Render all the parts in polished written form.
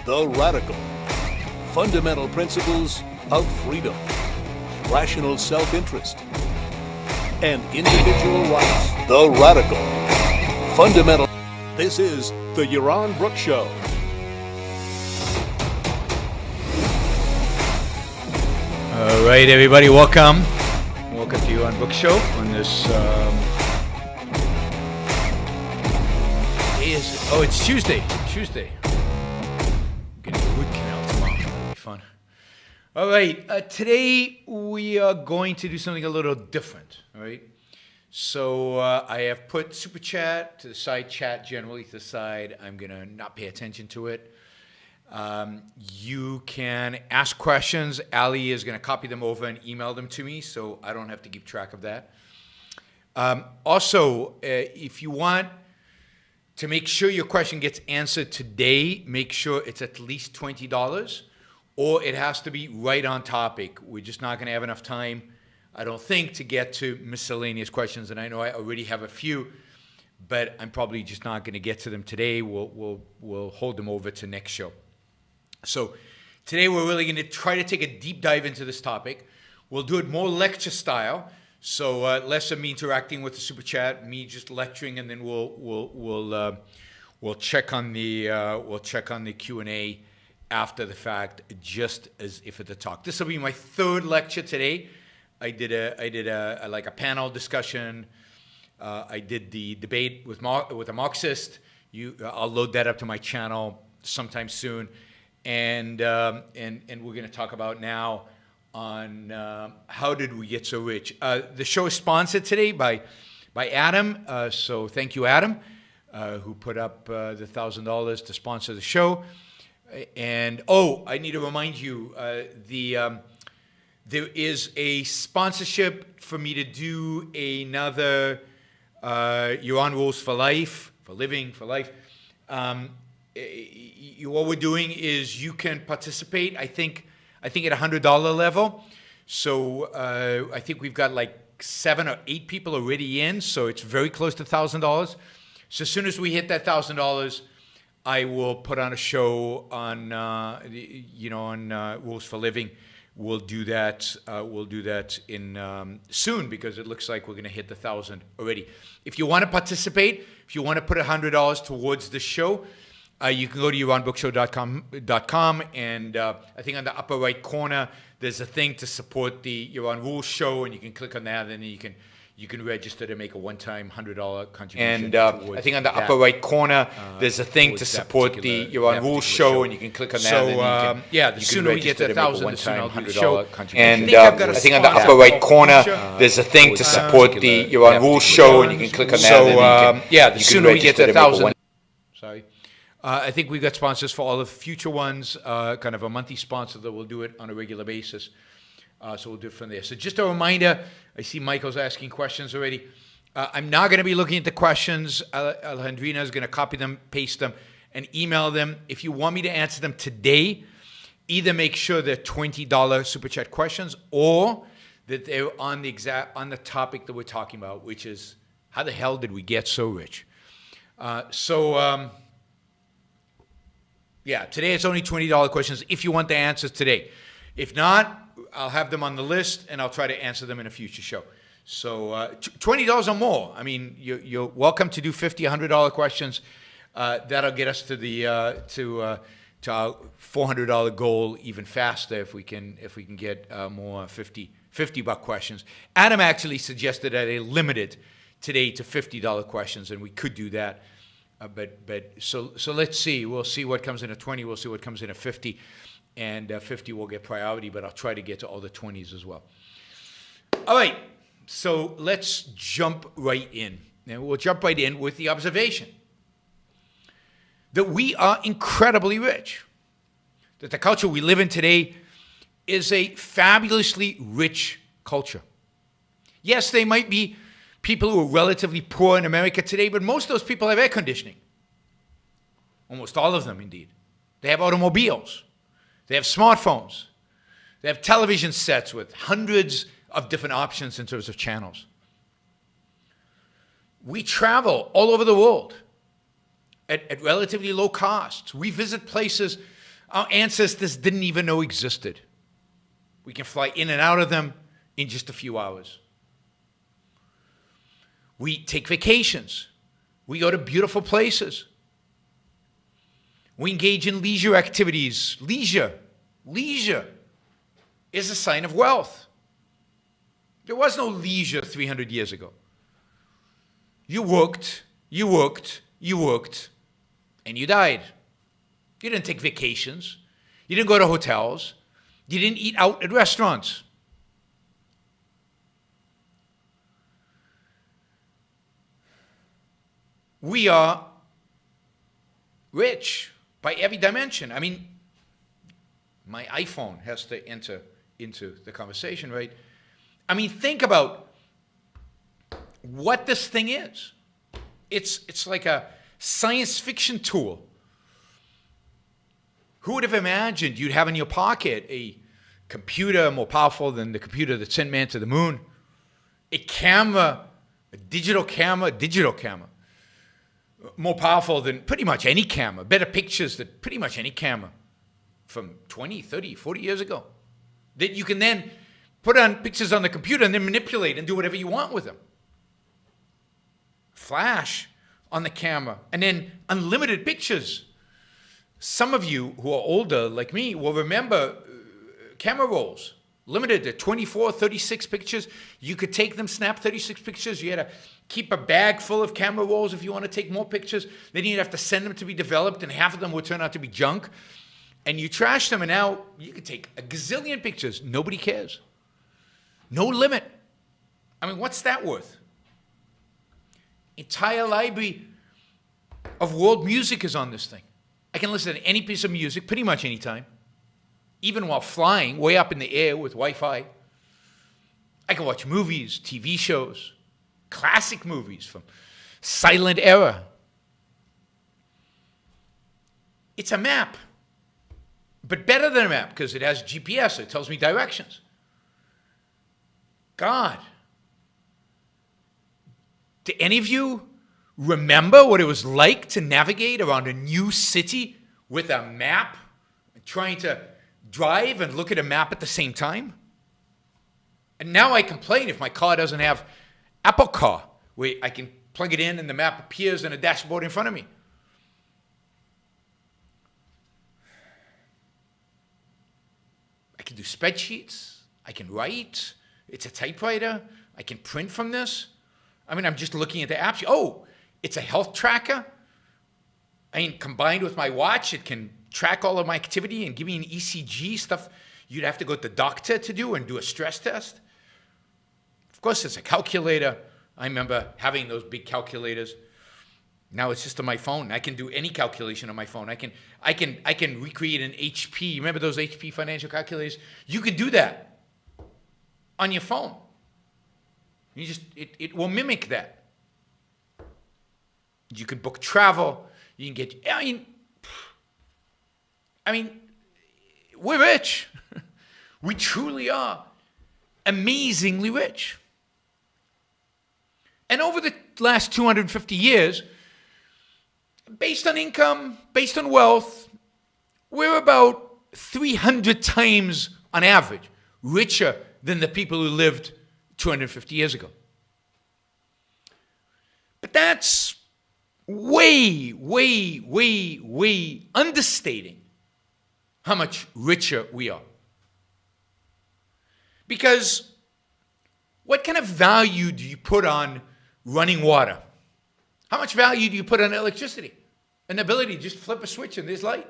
The Radical. Fundamental principles of freedom, rational self-interest, and individual rights. The Radical. Fundamental. This is the Yaron Brook Show. All right, everybody, welcome. Welcome to Yaron Brook Show on this. It's Tuesday. Getting a root canal tomorrow. That'll be fun. All right, today we are going to do something a little different. All right. So I have put Super Chat to the side, chat generally to the side. I'm gonna not pay attention to it. You can ask questions. Ali is going to copy them over and email them to me, so I don't have to keep track of that. Also, if you want to make sure your question gets answered today, make sure it's at least $20, or it has to be right on topic. We're just not going to have enough time, I don't think, to get to miscellaneous questions, and I know I already have a few, but I'm probably just not going to get to them today. We'll hold them over to next show. So today we're really going to try to take a deep dive into this topic. We'll do it more lecture style, so less of me interacting with the super chat, me just lecturing, and then we'll check on the Q&A after the fact, just as if it's a talk. This will be my third lecture today. I did a panel discussion. I did the debate with a Marxist. I'll load that up to my channel sometime soon. And we're going to talk about now on how did we get so rich. The show is sponsored today by Adam. So thank you, Adam, who put up the $1,000 to sponsor the show. And I need to remind you, there is a sponsorship for me to do another Yaron Rules for Life, for Living, for Life. What we're doing is you can participate, I think at $100 level. So I think we've got like 7 or 8 people already in, so it's very close to $1,000. So as soon as we hit that $1,000, I will put on a show on Rules for Living. We'll do that. In soon, because it looks like we're going to hit the 1,000 already. If you want to participate, if you want to put $100 towards the show, you can go to YaronBrookShow.com, and I think on the upper right corner there's a thing to support the Yaron Rules show, and you can click on that, and then you can register to make a one-time $100 contribution. And I think on the upper right corner there's a thing to support the Yaron Rules show, and you can click on that. So the sooner we get to 1,000, the sooner I'll do the show. And I think on the upper right corner there's a thing to support the Yaron Rules show, and you can click on that. So the sooner we get to 1,000. Sorry. I think we've got sponsors for all the future ones, kind of a monthly sponsor that will do it on a regular basis. So we'll do it from there. So just a reminder, I see Michael's asking questions already. I'm not going to be looking at the questions. Alejandrina is going to copy them, paste them, and email them. If you want me to answer them today, either make sure they're $20 Super Chat questions, or that they're on the topic that we're talking about, which is how the hell did we get so rich? Today it's only $20 questions if you want the answers today. If not, I'll have them on the list, and I'll try to answer them in a future show. So $20 or more. I mean, you're welcome to do $50, $100 questions. That'll get us to to our $400 goal even faster if we can get more $50 questions. Adam actually suggested that I limit it today to $50 questions, and we could do that. So let's see. We'll see what comes in at 20. We'll see what comes in at 50, and 50 will get priority. But I'll try to get to all the 20s as well. All right. So let's jump right in, and we'll jump right in with the observation that we are incredibly rich. That the culture we live in today is a fabulously rich culture. Yes, they might be people who are relatively poor in America today, but most of those people have air conditioning. Almost all of them, indeed. They have automobiles. They have smartphones. They have television sets with hundreds of different options in terms of channels. We travel all over the world at relatively low costs. We visit places our ancestors didn't even know existed. We can fly in and out of them in just a few hours. We take vacations. We go to beautiful places. We engage in leisure activities. Leisure is a sign of wealth. There was no leisure 300 years ago. You worked, and you died. You didn't take vacations. You didn't go to hotels. You didn't eat out at restaurants. We are rich by every dimension. I mean, my iPhone has to enter into the conversation, right? I mean, think about what this thing is. It's like a science fiction tool. Who would have imagined you'd have in your pocket a computer more powerful than the computer that sent man to the moon? A camera, a digital camera, more powerful than pretty much any camera, better pictures than pretty much any camera from 20, 30, 40 years ago. That you can then put on pictures on the computer and then manipulate and do whatever you want with them. Flash on the camera, and then unlimited pictures. Some of you who are older, like me, will remember camera rolls, limited to 24, 36 pictures. You could take them, snap 36 pictures. You had to keep a bag full of camera rolls if you want to take more pictures. Then you'd have to send them to be developed, and half of them would turn out to be junk. And you trash them, and now you could take a gazillion pictures. Nobody cares. No limit. I mean, what's that worth? Entire library of world music is on this thing. I can listen to any piece of music pretty much anytime, even while flying way up in the air with Wi-Fi. I can watch movies, TV shows, classic movies from silent era. It's a map, but better than a map because it has GPS. It tells me directions. God, do any of you remember what it was like to navigate around a new city with a map, trying to drive and look at a map at the same time? And now I complain if my car doesn't have Apple Car, where I can plug it in and the map appears in a dashboard in front of me. I can do spreadsheets. I can write. It's a typewriter. I can print from this. I mean, I'm just looking at the apps. Oh, it's a health tracker. I mean, combined with my watch, it can track all of my activity and give me an ECG, stuff you'd have to go to the doctor to do and do a stress test. Of course, it's a calculator. I remember having those big calculators. Now it's just on my phone. I can do any calculation on my phone. I can recreate an HP. You remember those HP financial calculators? You can do that on your phone. You just it will mimic that. You can book travel. You can get. I mean, we're rich. We truly are amazingly rich. And over the last 250 years, based on income, based on wealth, we're about 300 times on average richer than the people who lived 250 years ago. But that's way understating how much richer we are. Because what kind of value do you put on running water? How much value do you put on electricity? An ability to just flip a switch and there's light.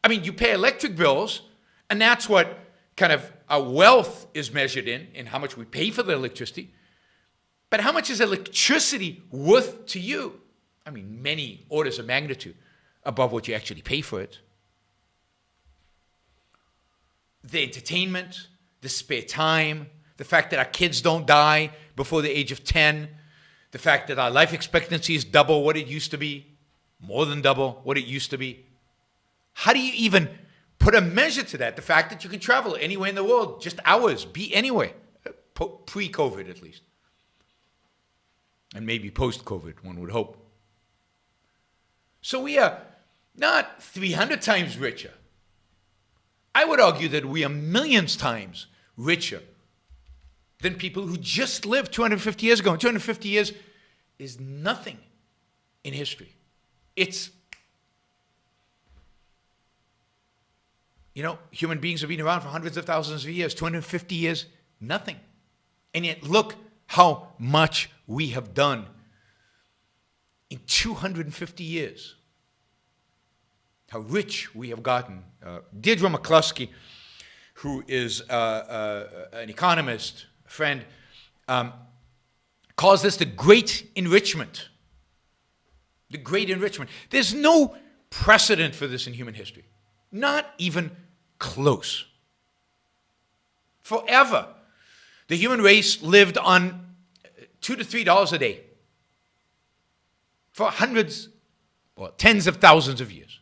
I mean, you pay electric bills, and that's what kind of our wealth is measured in how much we pay for the electricity. But how much is electricity worth to you? I mean, many orders of magnitude above what you actually pay for it. The entertainment, the spare time, the fact that our kids don't die before the age of 10, the fact that our life expectancy is double what it used to be, more than double what it used to be. How do you even put a measure to that? The fact that you can travel anywhere in the world, just hours, be anywhere, pre-COVID at least. And maybe post-COVID, one would hope. So we are not 300 times richer. I would argue that we are millions times richer than people who just lived 250 years ago. And 250 years is nothing in history. It's, human beings have been around for hundreds of thousands of years. 250 years, nothing. And yet look how much we have done in 250 years. How rich we have gotten. Deirdre McCluskey, who is an economist, a friend, calls this the Great Enrichment. The Great Enrichment. There's no precedent for this in human history. Not even close. Forever, the human race lived on $2 to $3 a day for hundreds, or tens of thousands of years.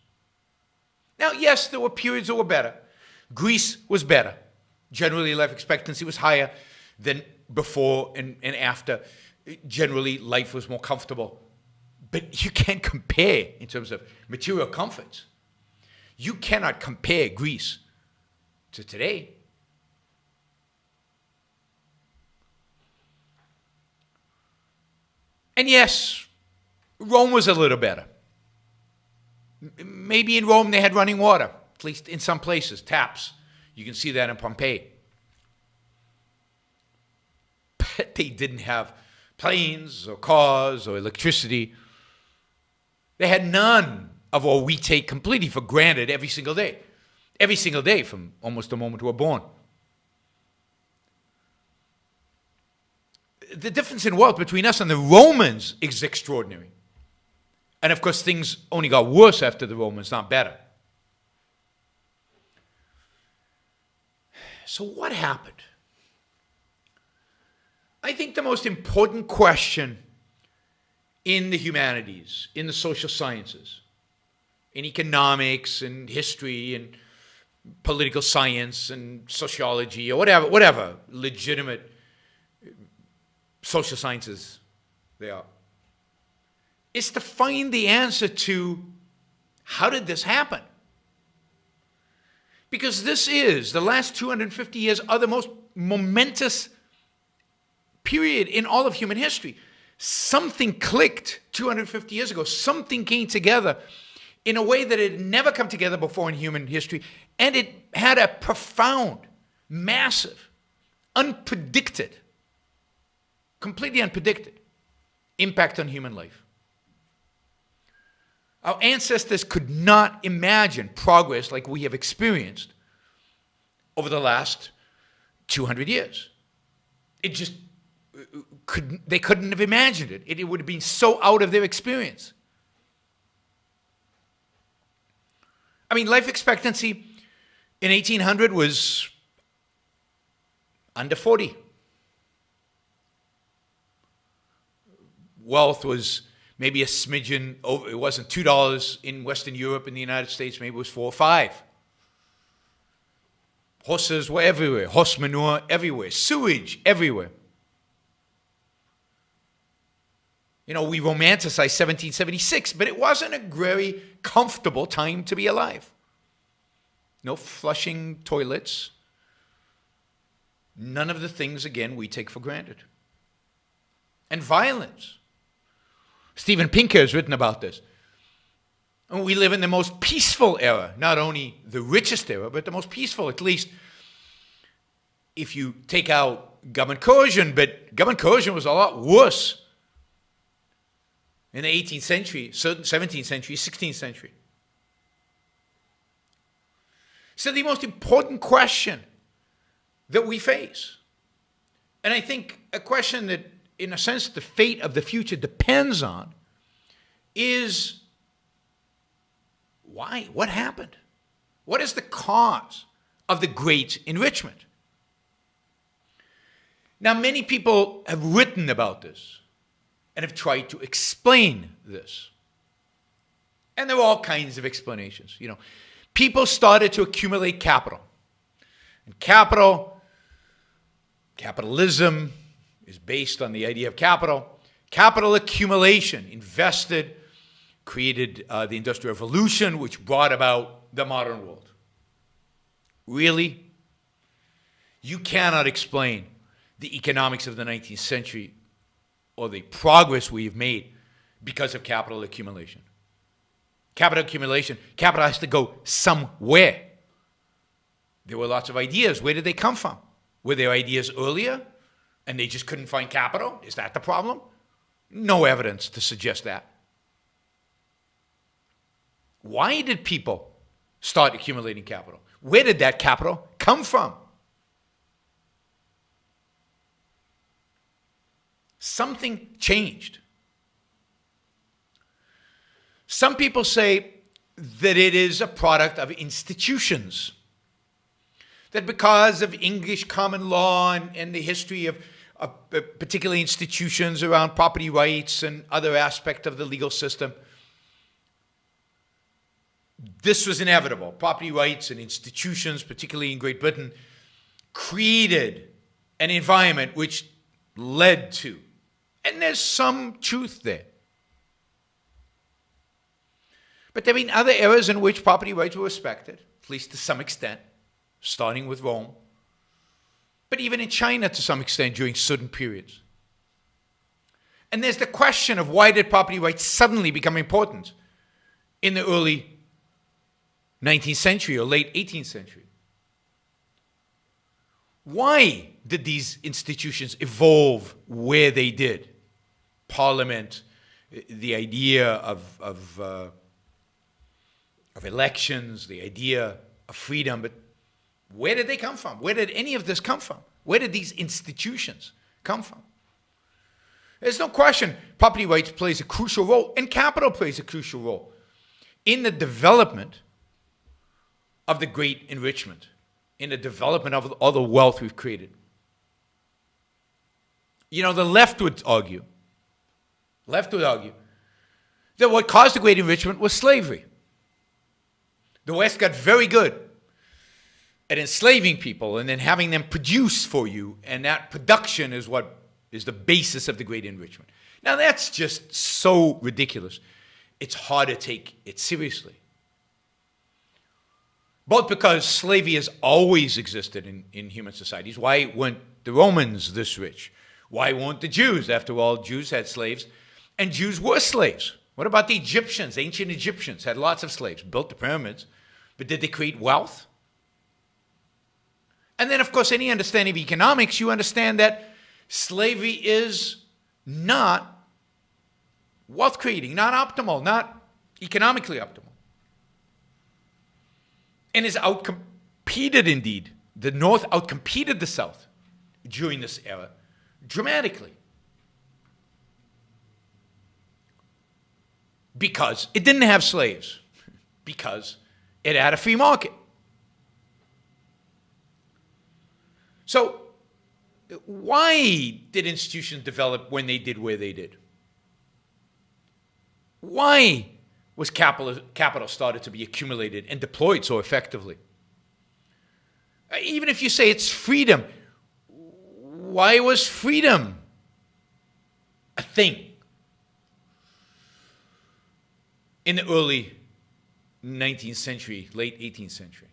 Now, yes, there were periods that were better. Greece was better. Generally, life expectancy was higher than before and after. Generally, life was more comfortable. But you can't compare in terms of material comforts. You cannot compare Greece to today. And yes, Rome was a little better. Maybe in Rome they had running water, at least in some places, taps. You can see that in Pompeii. But they didn't have planes or cars or electricity. They had none of what we take completely for granted every single day. Every single day from almost the moment we're born. The difference in wealth between us and the Romans is extraordinary. And of course, things only got worse after the Romans, not better. So what happened? I think the most important question in the humanities, in the social sciences, in economics and history and political science and sociology or whatever legitimate social sciences they are, is to find the answer to how did this happen? Because this is, the last 250 years are the most momentous period in all of human history. Something clicked 250 years ago. Something came together in a way that it had never come together before in human history. And it had a profound, massive, unpredicted, completely unpredicted impact on human life. Our ancestors could not imagine progress like we have experienced over the last 200 years. They couldn't have imagined it. It would have been so out of their experience. I mean, life expectancy in 1800 was under 40. Wealth was maybe a smidgen over. It wasn't $2 in Western Europe. In the United States, maybe it was $4 or $5. Horses were everywhere. Horse manure everywhere. Sewage everywhere. You know, we romanticize 1776, but it wasn't a very comfortable time to be alive. No flushing toilets. None of the things, again, we take for granted. And violence. Stephen Pinker has written about this. And we live in the most peaceful era, not only the richest era, but the most peaceful, at least if you take out government coercion, but government coercion was a lot worse in the 18th century, 17th century, 16th century. So the most important question that we face, and I think a question that, in a sense, the fate of the future depends on, is why? What happened? What is the cause of the Great Enrichment? Now, many people have written about this and have tried to explain this. And there are all kinds of explanations. You know, people started to accumulate capital. And capitalism is based on the idea of capital. Capital accumulation, invested created the Industrial Revolution, which brought about the modern world. Really? You cannot explain the economics of the 19th century or the progress we've made because of capital accumulation. Capital accumulation, capital has to go somewhere. There were lots of ideas. Where did they come from? Were there ideas earlier and they just couldn't find capital? Is that the problem? No evidence to suggest that. Why did people start accumulating capital? Where did that capital come from? Something changed. Some people say that it is a product of institutions. That because of English common law and the history of particular institutions around property rights and other aspects of the legal system, this was inevitable. Property rights and institutions, particularly in Great Britain, created an environment which led to, and there's some truth there. But there have been other eras in which property rights were respected, at least to some extent, starting with Rome, but even in China to some extent during certain periods. And there's the question of why did property rights suddenly become important in the early 19th century or late 18th century? Why did these institutions evolve where they did? Parliament, the idea of elections, the idea of freedom, but where did they come from? Where did any of this come from? Where did these institutions come from? There's no question property rights plays a crucial role, and capital plays a crucial role in the development of the great enrichment, in the development of all the wealth we've created. You know, the left would argue that what caused the great enrichment was slavery. The West got very good at enslaving people and then having them produce for you, and that production is what is the basis of the great enrichment. Now that's just so ridiculous. It's hard to take it seriously. Both because slavery has always existed in human societies. Why weren't the Romans this rich? Why weren't the Jews? After all, Jews had slaves, and Jews were slaves. What about the Egyptians? Ancient Egyptians had lots of slaves, built the pyramids, but did they create wealth? And then, of course, any understanding of economics, you understand that slavery is not wealth creating, not optimal, not economically optimal. And is outcompeted indeed. The North outcompeted the South during this era dramatically. Because it didn't have slaves. Because it had a free market. So, why did institutions develop when they did where they did? Why was capital started to be accumulated and deployed so effectively? Even if you say it's freedom, why was freedom a thing in the early 19th century, late 18th century?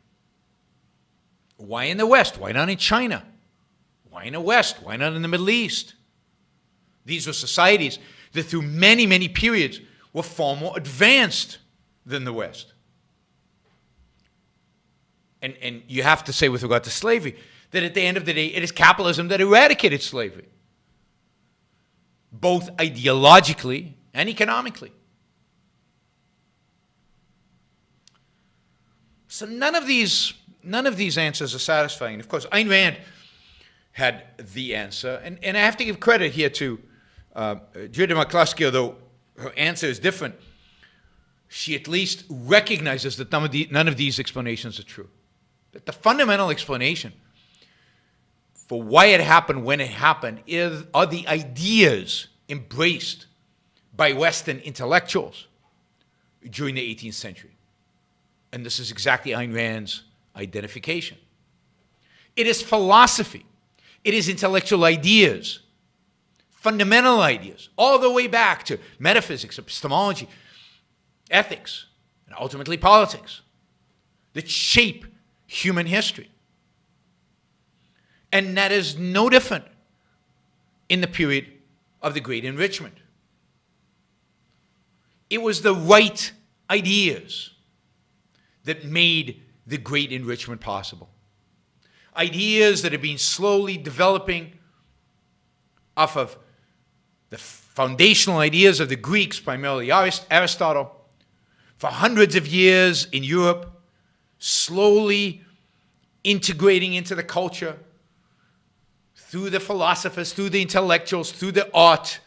Why in the West? Why not in China? Why in the West? Why not in the Middle East? These were societies that through many, many periods were far more advanced than the West. And you have to say with regard to slavery that at the end of the day, it is capitalism that eradicated slavery, both ideologically and economically. So none of these answers are satisfying. Of course, Ayn Rand had the answer, and I have to give credit here to Judith McCluskey, although her answer is different. She at least recognizes that none of these explanations are true. That the fundamental explanation for why it happened when it happened are the ideas embraced by Western intellectuals during the 18th century. And this is exactly Ayn Rand's identification. It is philosophy. It is intellectual ideas, fundamental ideas, all the way back to metaphysics, epistemology, ethics, and ultimately politics that shape human history. And that is no different in the period of the Great Enrichment. It was the right ideas that made the Great Enrichment possible. Ideas that have been slowly developing off of the foundational ideas of the Greeks, primarily Aristotle, for hundreds of years in Europe, slowly integrating into the culture through the philosophers, through the intellectuals, through the art,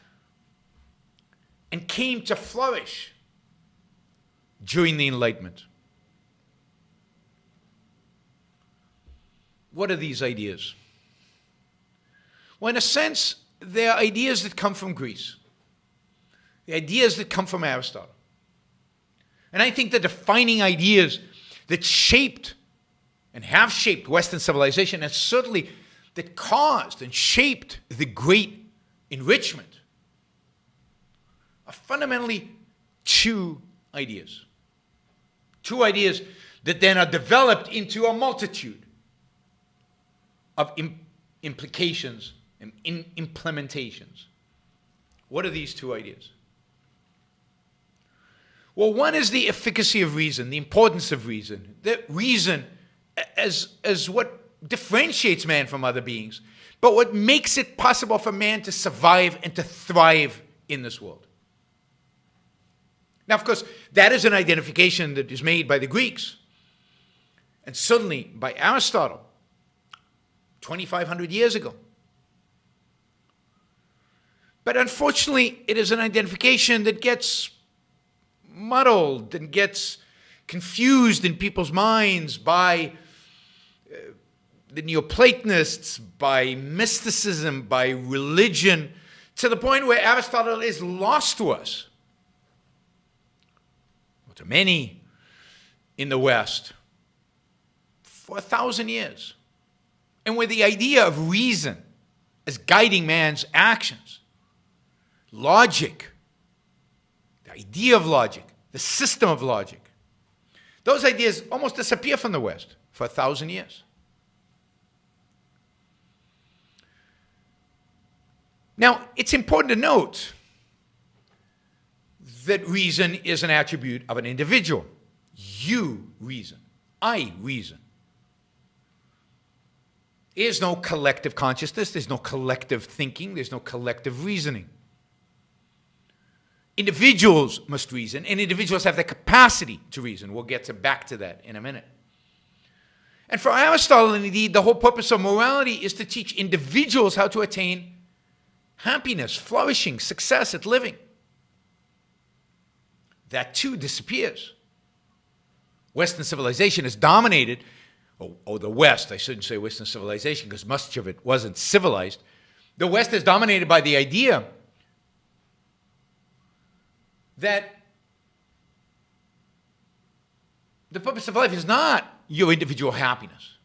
and came to flourish during the Enlightenment. What are these ideas? Well, in a sense, they're ideas that come from Greece. The ideas that come from Aristotle. And I think the defining ideas that shaped and have shaped Western civilization, and certainly that caused and shaped the Great Enrichment, are fundamentally two ideas. Two ideas that then are developed into a multitude of implications and implementations. What are these two ideas? Well, one is the efficacy of reason, the importance of reason. That reason as what differentiates man from other beings, but what makes it possible for man to survive and to thrive in this world. Now, of course, that is an identification that is made by the Greeks, and certainly by Aristotle, 2,500 years ago. But unfortunately, it is an identification that gets muddled and gets confused in people's minds by the Neoplatonists, by mysticism, by religion, to the point where Aristotle is lost to us, or to many in the West, for 1,000 years. And where the idea of reason as guiding man's actions, logic, the idea of logic, the system of logic, those ideas almost disappear from the West for 1,000 years. Now, it's important to note that reason is an attribute of an individual. You reason. I reason. There's no collective consciousness. There's no collective thinking. There's no collective reasoning. Individuals must reason, and individuals have the capacity to reason. We'll get back to that in a minute. And for Aristotle, indeed, the whole purpose of morality is to teach individuals how to attain happiness, flourishing, success at living. That too disappears. Western civilization is dominated, or the West, I shouldn't say Western civilization because much of it wasn't civilized. The West is dominated by the idea that the purpose of life is not your individual happiness.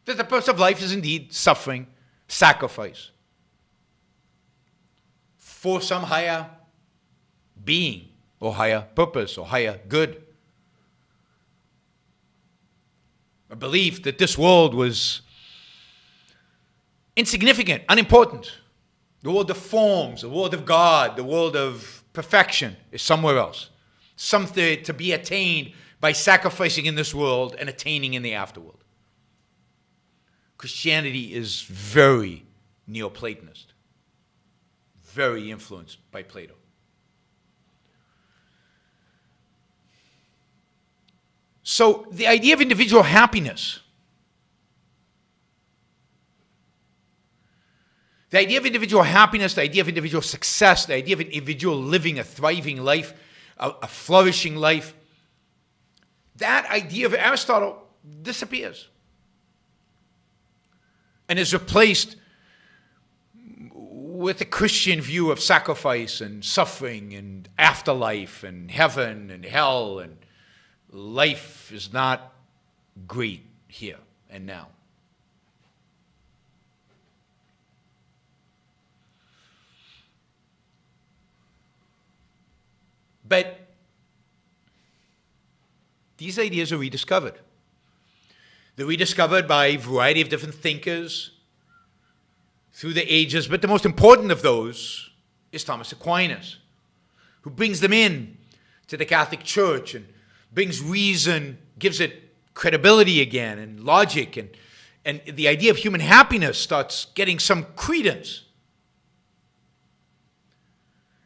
That the purpose of life is indeed suffering, sacrifice for some higher being or higher purpose or higher good. A belief that this world was insignificant, unimportant. The world of forms, the world of God, the world of perfection is somewhere else. Something to be attained by sacrificing in this world and attaining in the afterworld. Christianity is very Neoplatonist, very influenced by Plato. So the idea of individual happiness, the idea of individual happiness, the idea of individual success, the idea of an individual living a thriving life, a flourishing life, that idea of Aristotle disappears and is replaced with a Christian view of sacrifice and suffering and afterlife and heaven and hell, and life is not great here and now. But these ideas are rediscovered. They're rediscovered by a variety of different thinkers through the ages, but the most important of those is Thomas Aquinas, who brings them in to the Catholic Church and brings reason, gives it credibility again and logic, and the idea of human happiness starts getting some credence.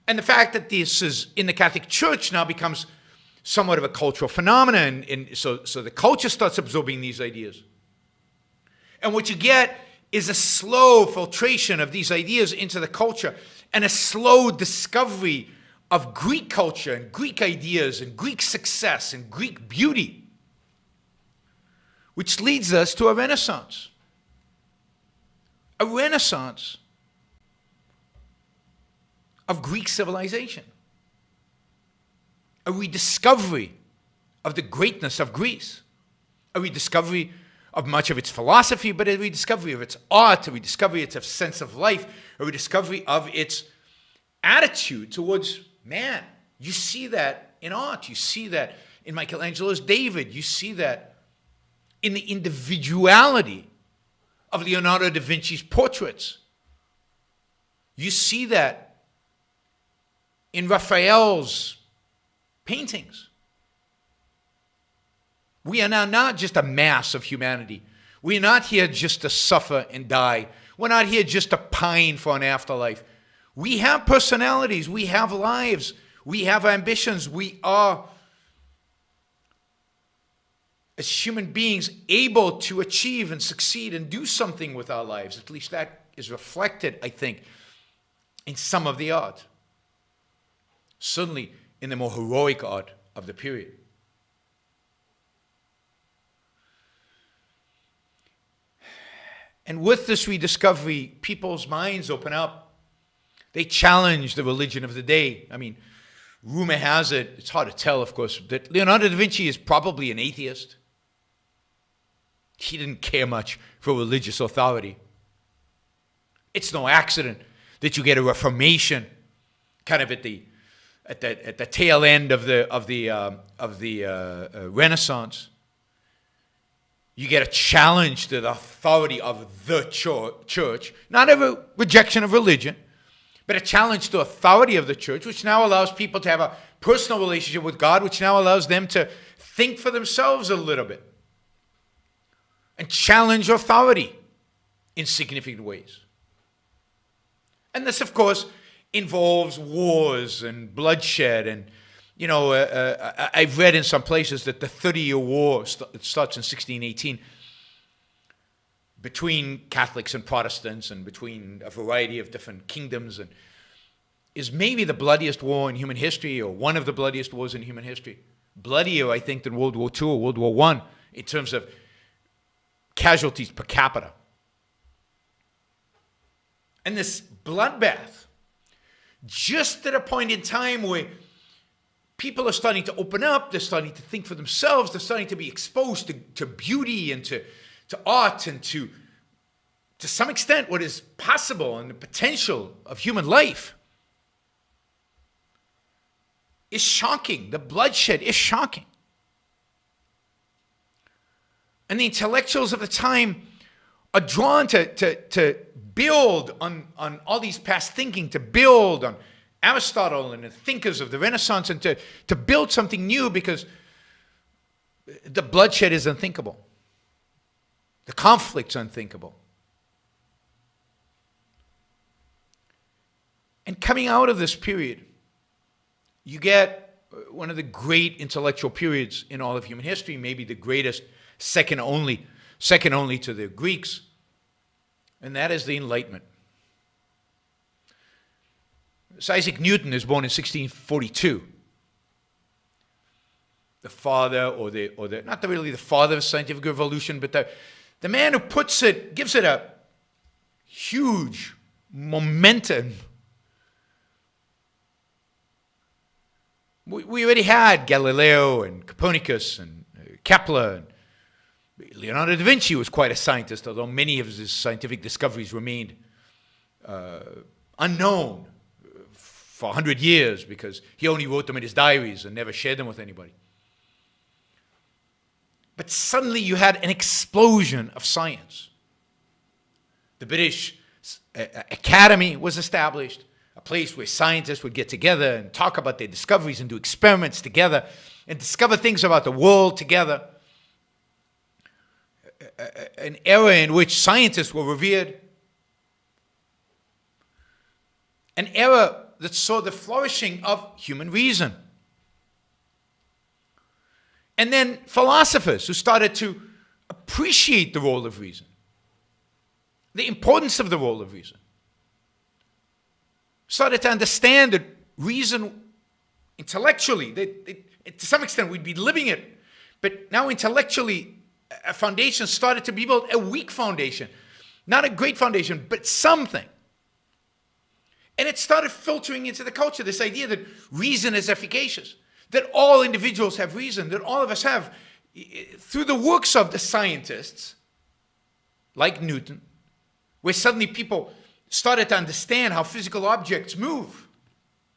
And the fact that this is in the Catholic Church now becomes somewhat of a cultural phenomenon, and so the culture starts absorbing these ideas. And what you get is a slow filtration of these ideas into the culture and a slow discovery of Greek culture and Greek ideas and Greek success and Greek beauty, which leads us to a Renaissance. A Renaissance of Greek civilization. A rediscovery of the greatness of Greece. A rediscovery of much of its philosophy, but a rediscovery of its art, a rediscovery of its sense of life, a rediscovery of its attitude towards man. You see that in art. You see that in Michelangelo's David. You see that in the individuality of Leonardo da Vinci's portraits. You see that in Raphael's paintings. We are now not just a mass of humanity. We are not here just to suffer and die. We're not here just to pine for an afterlife. We have personalities. We have lives. We have ambitions. We are, as human beings, able to achieve and succeed and do something with our lives. At least that is reflected, I think, in some of the art. Certainly in the more heroic art of the period. And with this rediscovery, people's minds open up. They challenge the religion of the day. I mean, rumor has it, it's hard to tell, of course, that Leonardo da Vinci is probably an atheist. He didn't care much for religious authority. It's no accident that you get a Reformation kind of at the tail end of the Renaissance. You get a challenge to the authority of the church, not a rejection of religion, but a challenge to authority of the church, which now allows people to have a personal relationship with God, which now allows them to think for themselves a little bit and challenge authority in significant ways. And this, of course, involves wars and bloodshed. And, you know, I've read in some places that the 30-Year War starts in 1618 between Catholics and Protestants and between a variety of different kingdoms, and is maybe the bloodiest war in human history, or one of the bloodiest wars in human history. Bloodier, I think, than World War II or World War I in terms of casualties per capita. And this bloodbath, just at a point in time where people are starting to open up, they're starting to think for themselves, they're starting to be exposed to beauty and to art and to some extent what is possible and the potential of human life, is shocking. The bloodshed is shocking. And the intellectuals of the time are drawn to build on all these past thinking, to build on Aristotle and the thinkers of the Renaissance, and to build something new, because the bloodshed is unthinkable. The conflict's unthinkable. And coming out of this period, you get one of the great intellectual periods in all of human history, maybe the greatest, second only to the Greeks, and that is the Enlightenment. So Isaac Newton is born in 1642. The father, or not really the father of scientific revolution, but the man who gives it a huge momentum. We already had Galileo and Copernicus and Kepler. And Leonardo da Vinci was quite a scientist, although many of his scientific discoveries remained unknown for 100 years because he only wrote them in his diaries and never shared them with anybody. But suddenly you had an explosion of science. The British Academy was established, a place where scientists would get together and talk about their discoveries and do experiments together and discover things about the world together. An era in which scientists were revered. An era that saw the flourishing of human reason. And then philosophers who started to appreciate the role of reason, the importance of the role of reason, started to understand that reason intellectually, to some extent we'd be living it, but now intellectually a foundation started to be built, a weak foundation, not a great foundation, but something. And it started filtering into the culture, this idea that reason is efficacious, that all individuals have reason, that all of us have, through the works of the scientists, like Newton, where suddenly people started to understand how physical objects move,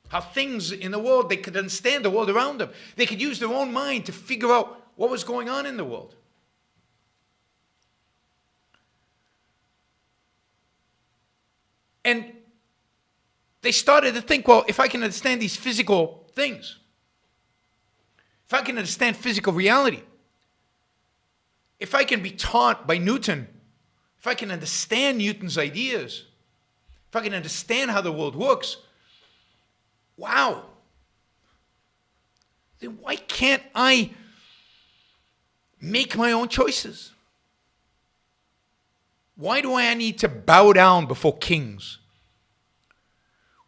how things in the world, they could understand the world around them. They could use their own mind to figure out what was going on in the world. And they started to think, well, if I can understand these physical things, if I can understand physical reality, if I can be taught by Newton, if I can understand Newton's ideas, if I can understand how the world works, wow, then why can't I make my own choices? Why do I need to bow down before kings?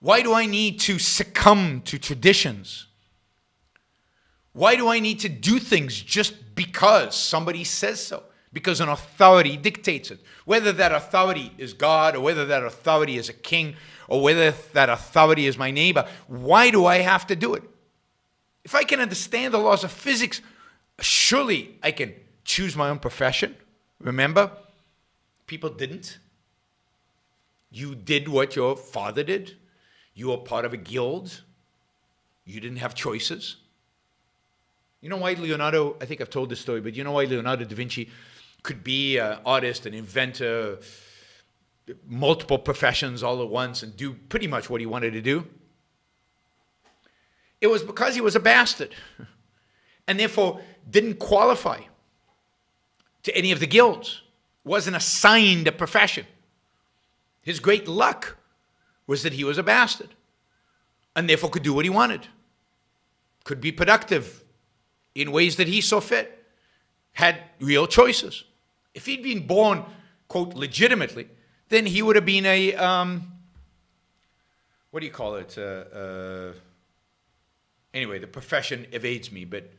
Why do I need to succumb to traditions? Why do I need to do things just because somebody says so? Because an authority dictates it. Whether that authority is God, or whether that authority is a king, or whether that authority is my neighbor, why do I have to do it? If I can understand the laws of physics, surely I can choose my own profession. Remember, people didn't. You did what your father did. You were part of a guild. You didn't have choices. You know why Leonardo, I think I've told this story, but you know why Leonardo da Vinci could be an artist, an inventor, multiple professions all at once and do pretty much what he wanted to do? It was because he was a bastard and therefore didn't qualify to any of the guilds, wasn't assigned a profession. His great luck was that he was a bastard and therefore could do what he wanted, could be productive in ways that he saw fit, had real choices. If he'd been born, quote, legitimately, then he would have been a, what do you call it? Anyway, the profession evades me, but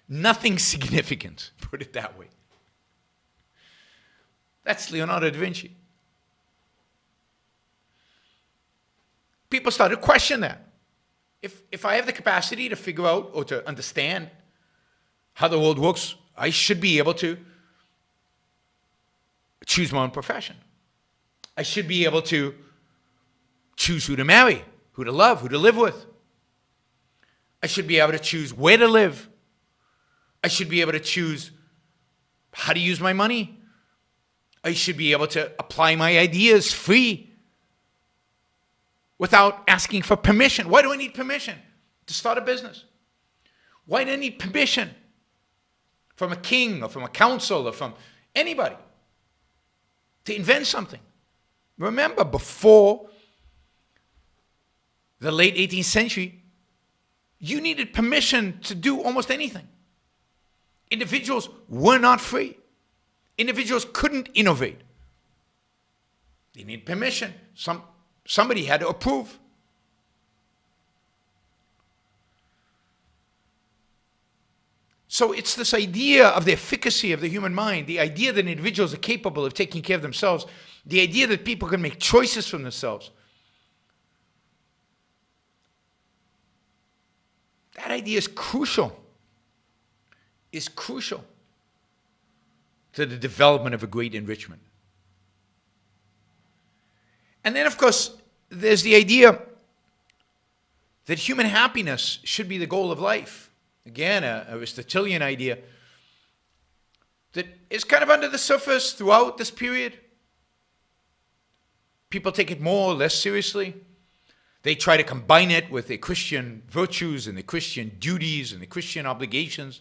nothing significant, put it that way. That's Leonardo da Vinci. People started to question that. If I have the capacity to figure out or to understand how the world works, I should be able to choose my own profession. I should be able to choose who to marry, who to love, who to live with. I should be able to choose where to live. I should be able to choose how to use my money. I should be able to apply my ideas free without asking for permission. Why do I need permission to start a business? Why do I need permission from a king or from a council or from anybody to invent something? Remember, before the late 18th century, you needed permission to do almost anything. Individuals were not free. Individuals couldn't innovate. They needed permission. Somebody had to approve. So it's this idea of the efficacy of the human mind, the idea that individuals are capable of taking care of themselves, the idea that people can make choices for themselves. That idea is crucial to the development of a great enrichment. And then, of course, there's the idea that human happiness should be the goal of life. Again, an Aristotelian idea. that is kind of under the surface throughout this period. People take it more or less seriously. They try to combine it with the Christian virtues and the Christian duties and the Christian obligations.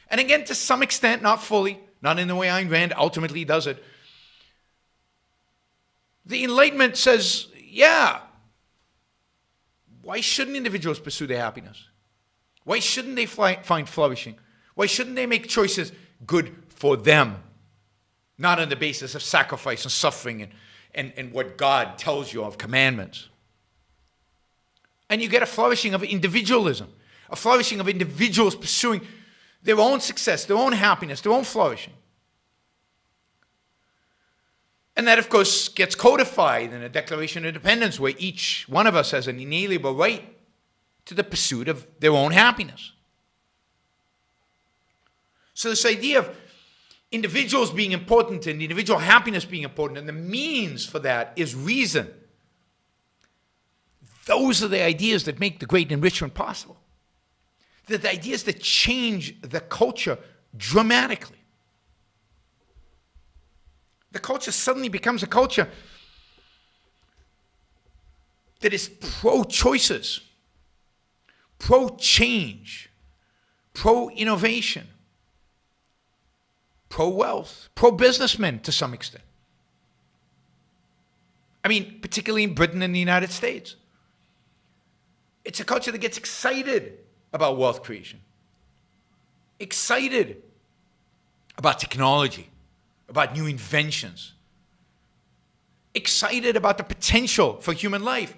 And again, to some extent, not fully, not in the way Ayn Rand ultimately does it. The Enlightenment says, yeah, why shouldn't individuals pursue their happiness? Why shouldn't they find flourishing? Why shouldn't they make choices good for them? Not on the basis of sacrifice and suffering and what God tells you of commandments. And you get a flourishing of individualism, a flourishing of individuals pursuing their own success, their own happiness, their own flourishing. And that, of course, gets codified in the Declaration of Independence, where each one of us has an inalienable right to the pursuit of their own happiness. So this idea of individuals being important and individual happiness being important, and the means for that is reason. Those are the ideas that make the great enrichment possible. They're the ideas that change the culture dramatically. The culture suddenly becomes a culture that is pro-choices, pro-change, pro-innovation, pro-wealth, pro-businessmen to some extent. I mean, particularly in Britain and the United States. It's a culture that gets excited about wealth creation, excited about technology, about new inventions, excited about the potential for human life.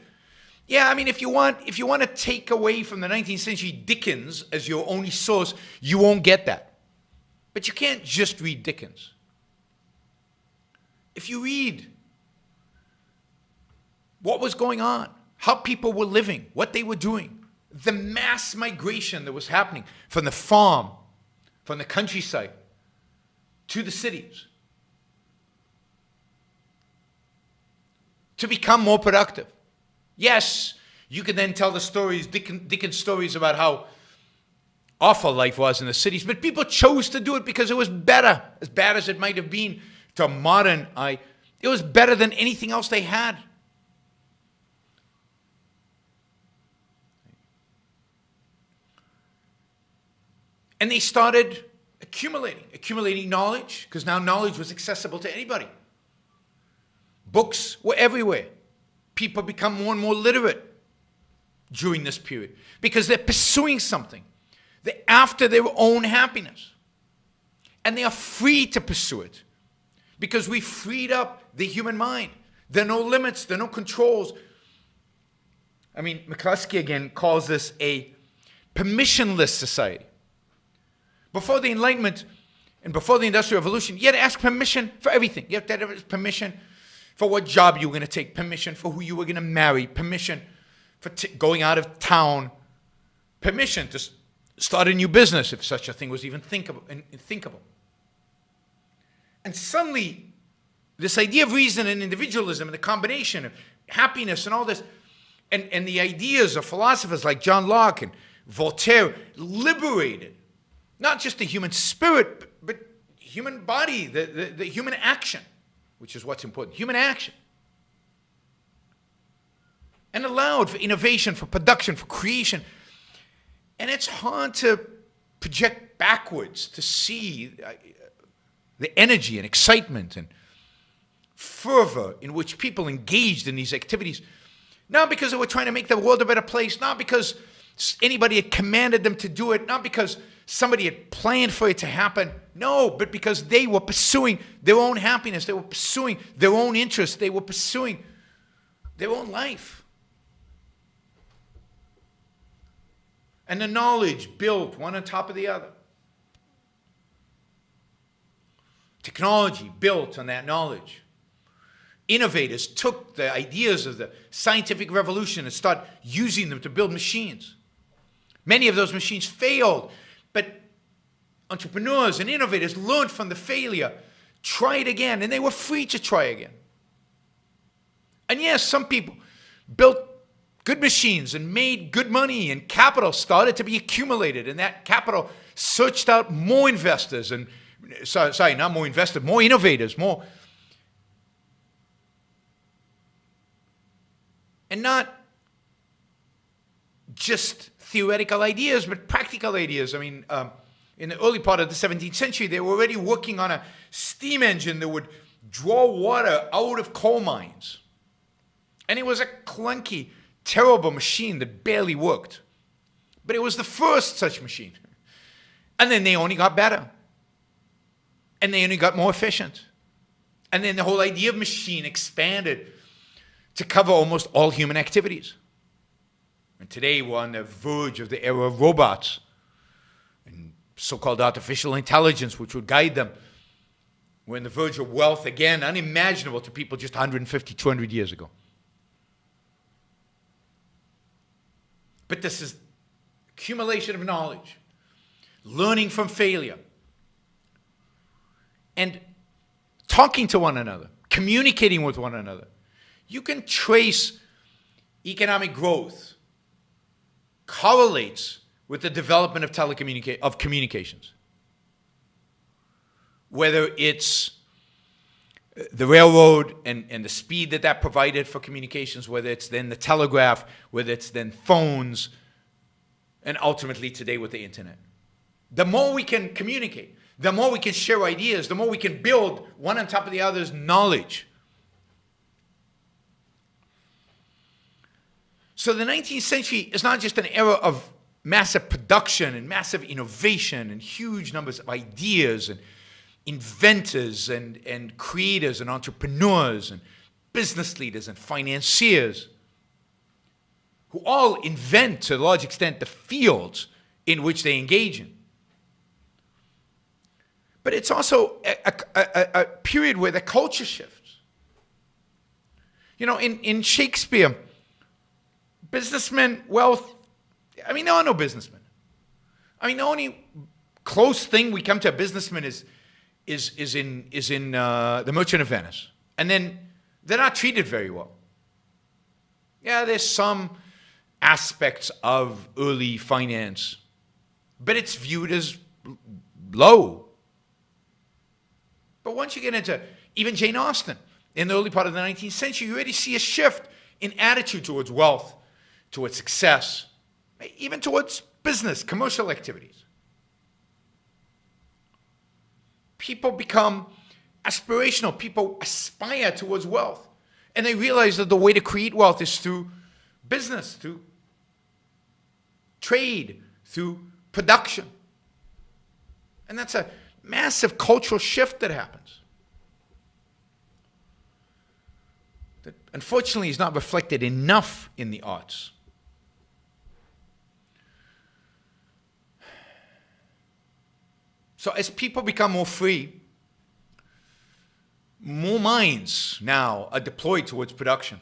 Yeah, I mean, if you want to take away from the 19th century Dickens as your only source, you won't get that. But you can't just read Dickens. If you read what was going on, how people were living, what they were doing, the mass migration that was happening from the farm, from the countryside, to the cities, to become more productive. Yes, you could then tell the stories, Dickens stories about how awful life was in the cities, but people chose to do it because it was better, as bad as it might have been to a modern eye. It was better than anything else they had. And they started accumulating knowledge, because now knowledge was accessible to anybody. Books were everywhere. People become more and more literate during this period because they're pursuing something. They're after their own happiness. And they are free to pursue it because we freed up the human mind. There are no limits. There are no controls. I mean, McCluskey again calls this a permissionless society. Before the Enlightenment and before the Industrial Revolution, you had to ask permission for everything. You had to have permission for what job you were going to take, permission for who you were going to marry, permission for going out of town, permission to start a new business if such a thing was even thinkable. And suddenly, this idea of reason and individualism and the combination of happiness and all this, and the ideas of philosophers like John Locke and Voltaire liberated not just the human spirit, but human body, the human action, which is what's important, human action. And allowed for innovation, for production, for creation. And it's hard to project backwards to see the energy and excitement and fervor in which people engaged in these activities. Not because they were trying to make the world a better place, not because anybody had commanded them to do it, not because somebody had planned for it to happen. No, but because they were pursuing their own happiness. They were pursuing their own interests. They were pursuing their own life. And the knowledge built one on top of the other. Technology built on that knowledge. Innovators took the ideas of the scientific revolution and started using them to build machines. Many of those machines failed, but entrepreneurs and innovators learned from the failure, tried again, and they were free to try again. And yes, some people built good machines and made good money, and capital started to be accumulated, and that capital searched out more investors and sorry, not more invested, more innovators, more, and not just theoretical ideas, but practical ideas. I mean, in the early part of the 17th century, they were already working on a steam engine that would draw water out of coal mines. And it was a clunky, terrible machine that barely worked. But it was the first such machine. And then they only got better. And they only got more efficient. And then the whole idea of machine expanded to cover almost all human activities. And today we're on the verge of the era of robots and so-called artificial intelligence, which would guide them. We're on the verge of wealth again, unimaginable to people just 150, 200 years ago. But this is accumulation of knowledge, learning from failure, and talking to one another, communicating with one another. You can trace economic growth correlates with the development of communications. Whether it's the railroad and the speed that provided for communications, whether it's then the telegraph, whether it's then phones, and ultimately today with the internet. The more we can communicate, the more we can share ideas, the more we can build one on top of the other's knowledge. So the 19th century is not just an era of massive production and massive innovation and huge numbers of ideas and inventors and creators and entrepreneurs and business leaders and financiers who all invent, to a large extent, the fields in which they engage in. But it's also a period where the culture shifts. You know, in Shakespeare, businessmen, wealth, I mean, there are no businessmen. I mean, the only close thing we come to a businessman is in The Merchant of Venice. And then they're not treated very well. Yeah, there's some aspects of early finance, but it's viewed as low. But once you get into even Jane Austen, in the early part of the 19th century, you already see a shift in attitude towards wealth, towards success, even towards business, commercial activities. People become aspirational. People aspire towards wealth. And they realize that the way to create wealth is through business, through trade, through production. And that's a massive cultural shift that happens. That unfortunately is not reflected enough in the arts. So as people become more free, more minds now are deployed towards production.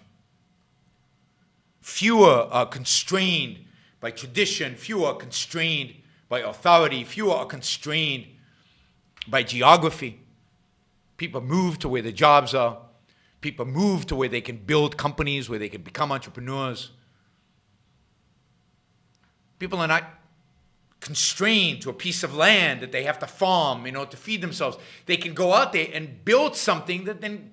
Fewer are constrained by tradition, fewer are constrained by authority, fewer are constrained by geography. People move to where the jobs are. People move to where they can build companies, where they can become entrepreneurs. People are not constrained to a piece of land that they have to farm in order to feed themselves. They can go out there and build something that then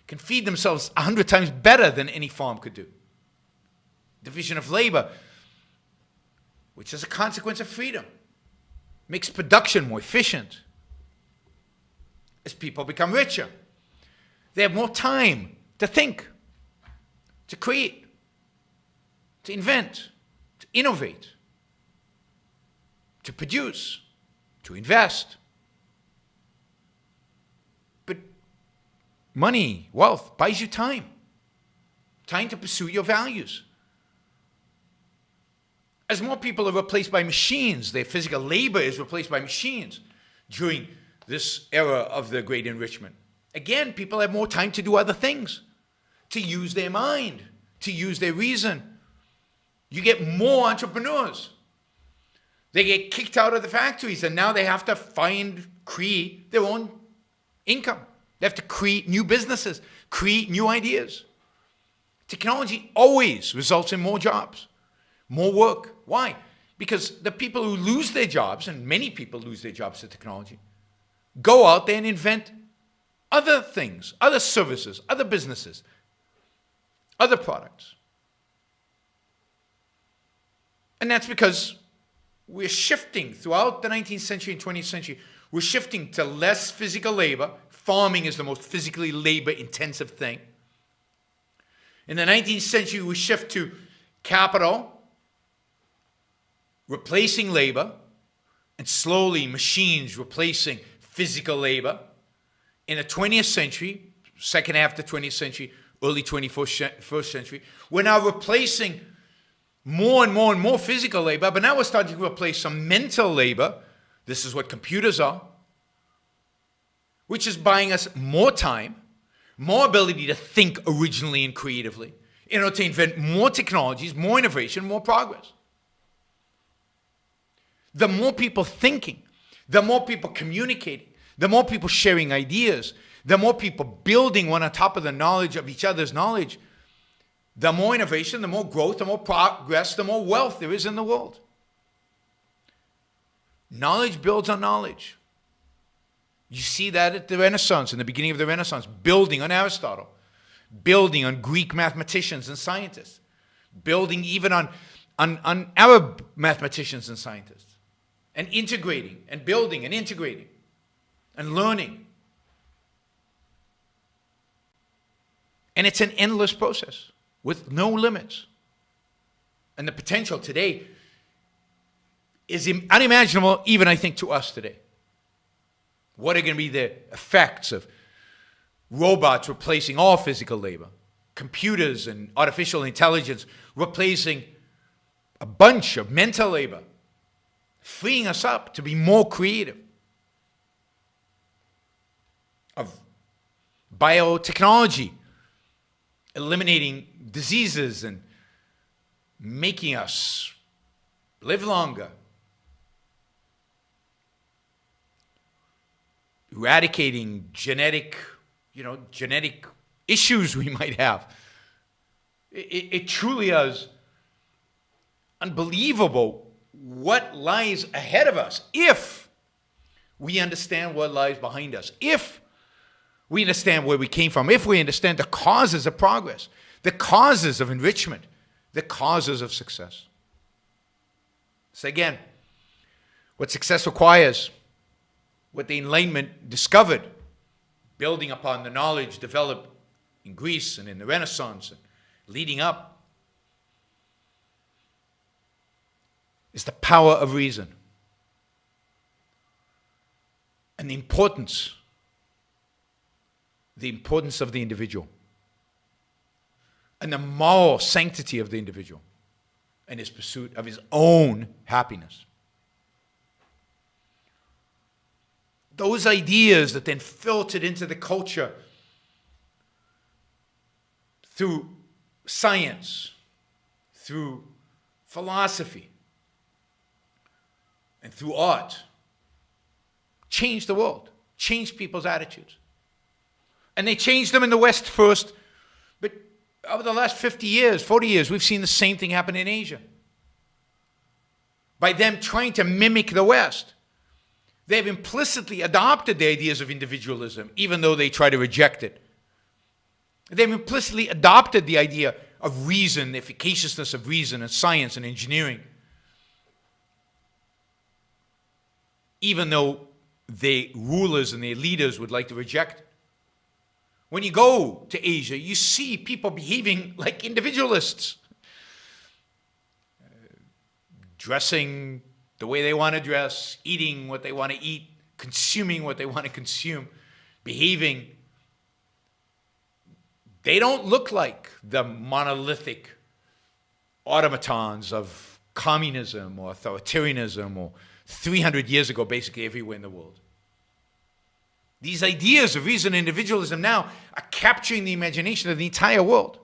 can feed themselves 100 times better than any farm could do. Division of labor, which is a consequence of freedom, makes production more efficient. As people become richer, they have more time to think, to create, to invent, to innovate, to produce, to invest. But money, wealth, buys you time. Time to pursue your values. As more people are replaced by machines, their physical labor is replaced by machines during this era of the Great Enrichment. Again, people have more time to do other things, to use their mind, to use their reason. You get more entrepreneurs. They get kicked out of the factories, and now they have to create their own income. They have to create new businesses, create new ideas. Technology always results in more jobs, more work. Why? Because the people who lose their jobs, and many people lose their jobs to technology, go out there and invent other things, other services, other businesses, other products. And that's because we're shifting throughout the 19th century and 20th century. We're shifting to less physical labor. Farming is the most physically labor-intensive thing. In the 19th century, we shift to capital, replacing labor, and slowly machines replacing physical labor. In the 20th century, second half of the 20th century, early 21st century, we're now replacing more and more and more physical labor, but now we're starting to replace some mental labor. This is what computers are, which is buying us more time, more ability to think originally and creatively, in order to invent more technologies, more innovation, more progress. The more people thinking, the more people communicating, the more people sharing ideas, the more people building one on top of the knowledge of each other's knowledge, the more innovation, the more growth, the more progress, the more wealth there is in the world. Knowledge builds on knowledge. You see that at the Renaissance, in the beginning of the Renaissance, building on Aristotle, building on Greek mathematicians and scientists, building even on Arab mathematicians and scientists, and integrating and building and integrating and learning. And it's an endless process with no limits. And the potential today is unimaginable, even I think to us today. What are going to be the effects of robots replacing all physical labor, computers and artificial intelligence replacing a bunch of mental labor, freeing us up to be more creative, of biotechnology eliminating diseases and making us live longer, eradicating genetic issues we might have. It truly is unbelievable what lies ahead of us if we understand what lies behind us, if we understand where we came from, if we understand the causes of progress, the causes of enrichment, the causes of success. So again, what success requires, what the Enlightenment discovered, building upon the knowledge developed in Greece and in the Renaissance and leading up, is the power of reason and the importance of the individual and the moral sanctity of the individual and his pursuit of his own happiness. Those ideas that then filtered into the culture through science, through philosophy, and through art, changed the world, changed people's attitudes. And they changed them in the West first, but over the last 50 years, 40 years, we've seen the same thing happen in Asia. By them trying to mimic the West, they've implicitly adopted the ideas of individualism, even though they try to reject it. They've implicitly adopted the idea of reason, the efficaciousness of reason and science and engineering, even though the rulers and the leaders would like to reject it. When you go to Asia, you see people behaving like individualists, dressing the way they want to dress, eating what they want to eat, consuming what they want to consume, behaving. They don't look like the monolithic automatons of communism or authoritarianism or 300 years ago, basically everywhere in the world. These ideas of reason and individualism now are capturing the imagination of the entire world.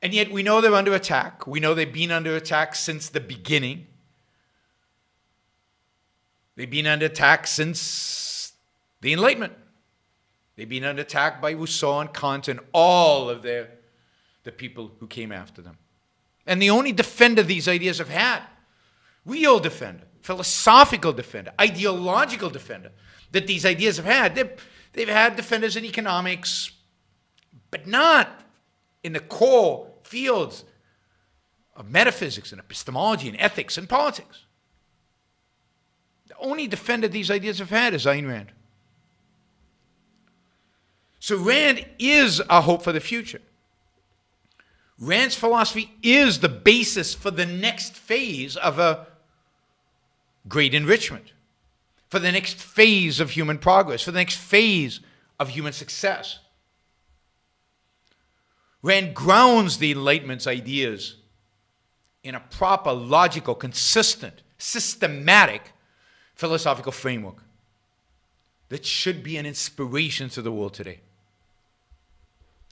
And yet we know they're under attack. We know they've been under attack since the beginning. They've been under attack since the Enlightenment. They've been under attack by Rousseau and Kant and all of the people who came after them. And the only defender these ideas have had real defender, philosophical defender, ideological defender that these ideas have had. They've had defenders in economics, but not in the core fields of metaphysics and epistemology and ethics and politics. The only defender these ideas have had is Ayn Rand. So Rand is our hope for the future. Rand's philosophy is the basis for the next phase of a great enrichment, for the next phase of human progress, for the next phase of human success. Rand grounds the Enlightenment's ideas in a proper, logical, consistent, systematic philosophical framework that should be an inspiration to the world today.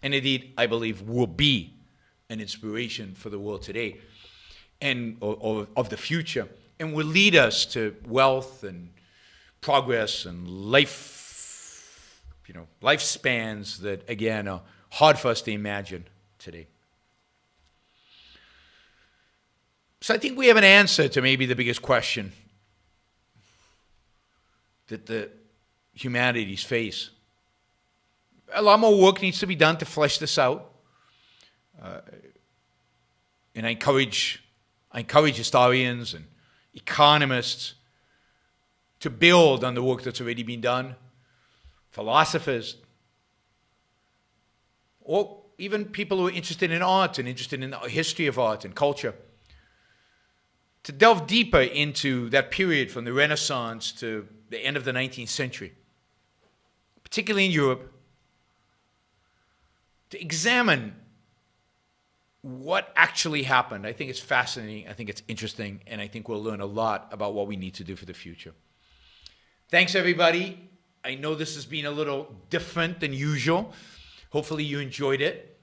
And indeed, I believe will be an inspiration for the world today and or of the future, and will lead us to wealth and progress and lifespans that, again, are hard for us to imagine today. So I think we have an answer to maybe the biggest question that the humanities face. A lot more work needs to be done to flesh this out. And I encourage historians and economists to build on the work that's already been done, philosophers, or even people who are interested in art and interested in the history of art and culture, to delve deeper into that period from the Renaissance to the end of the 19th century, particularly in Europe, to examine what actually happened. I think it's fascinating, I think it's interesting, and I think we'll learn a lot about what we need to do for the future. Thanks, everybody. I know this has been a little different than usual. Hopefully you enjoyed it.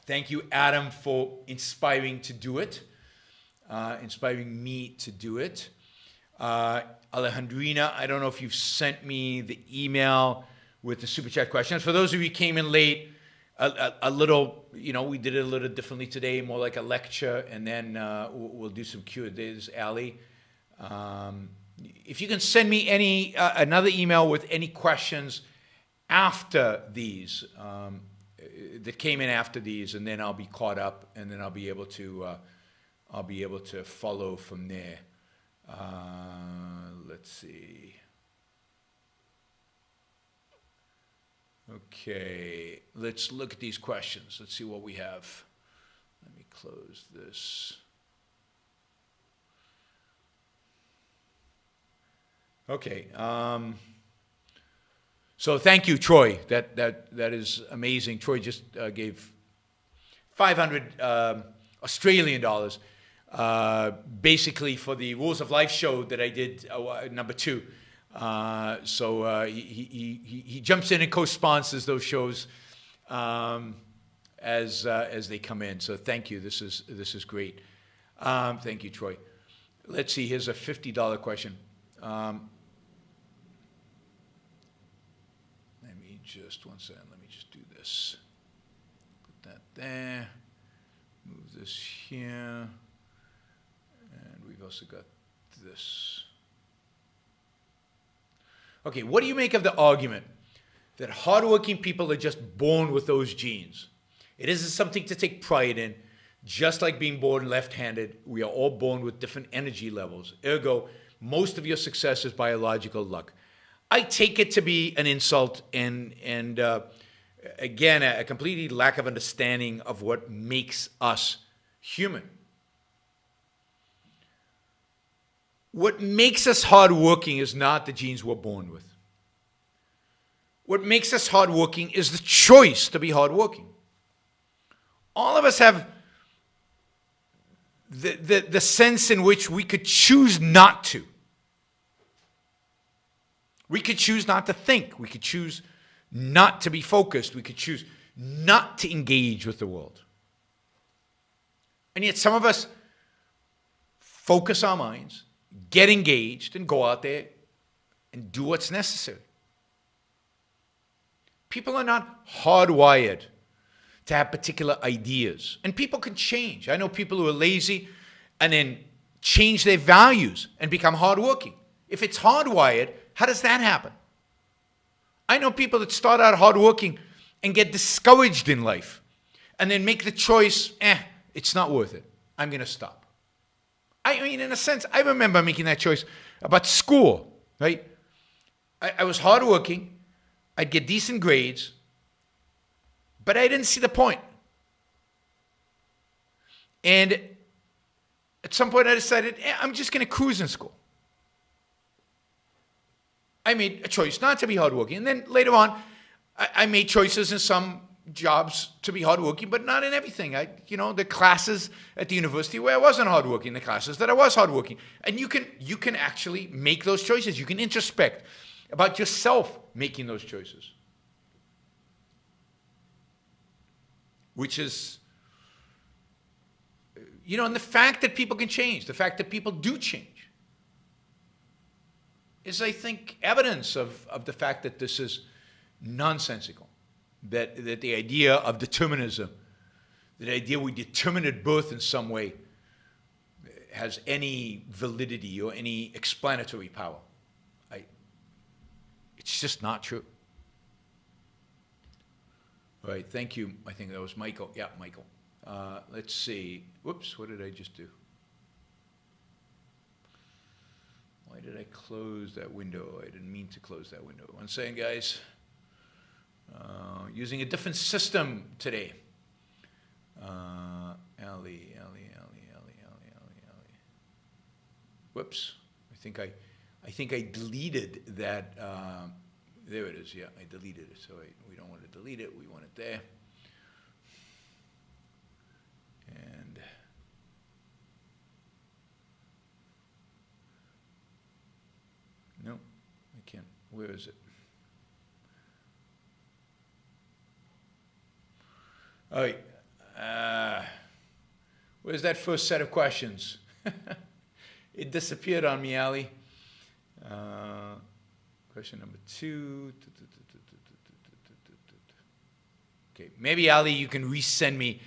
Thank you, Adam, for inspiring to do it, inspiring me to do it. Alejandrina, I don't know if you've sent me the email with the Super Chat questions. For those of you who came in late, a little, we did it a little differently today, more like a lecture, and then we'll do some Q&As, Ali. If you can send me another email with any questions after these, that came in after these, and then I'll be caught up, and then I'll be able to follow from there. Let's see. Okay, let's look at these questions. Let's see what we have. Let me close this. Okay. So thank you, Troy. That is amazing. Troy just gave 500 Australian dollars, basically for the Rules of Life show that I did, number 2. So he jumps in and co-sponsors those shows as they come in. So thank you. This is great. Thank you, Troy. Let's see. Here's a $50 question. One second. Let me just do this. Put that there. Move this here. And we've also got this. Okay, what do you make of the argument that hardworking people are just born with those genes? It isn't something to take pride in. Just like being born left-handed, we are all born with different energy levels. Ergo, most of your success is biological luck. I take it to be an insult and again, a completely lack of understanding of what makes us human. What makes us hardworking is not the genes we're born with. What makes us hardworking is the choice to be hardworking. All of us have the sense in which we could choose not to. We could choose not to think. We could choose not to be focused. We could choose not to engage with the world. And yet some of us focus our minds, get engaged, and go out there and do what's necessary. People are not hardwired to have particular ideas. And people can change. I know people who are lazy and then change their values and become hardworking. If it's hardwired, how does that happen? I know people that start out hardworking and get discouraged in life and then make the choice, it's not worth it. I'm going to stop. I mean, in a sense, I remember making that choice about school, right? I was hardworking. I'd get decent grades, but I didn't see the point. And at some point I decided, I'm just going to cruise in school. I made a choice not to be hardworking. And then later on, I made choices in some jobs to be hardworking, but not in everything. The classes at the university where I wasn't hardworking, the classes that I was hardworking. And you can actually make those choices. You can introspect about yourself making those choices. Which is, and the fact that people can change, the fact that people do change, is, I think, evidence of the fact that this is nonsensical. That the idea of determinism, the idea we determine at birth in some way, has any validity or any explanatory power. It's just not true. All right, thank you. I think that was Michael. Yeah, Michael. Let's see. Whoops, what did I just do? Why did I close that window? I didn't mean to close that window. One second, guys. Using a different system today. Ellie. Whoops. I think I deleted that. There it is. Yeah, I deleted it. So we don't want to delete it. We want it there. And no, I can't. Where is it? All right. Where's that first set of questions? It disappeared on me, Ali. Question number 2. Okay, maybe, Ali, you can resend me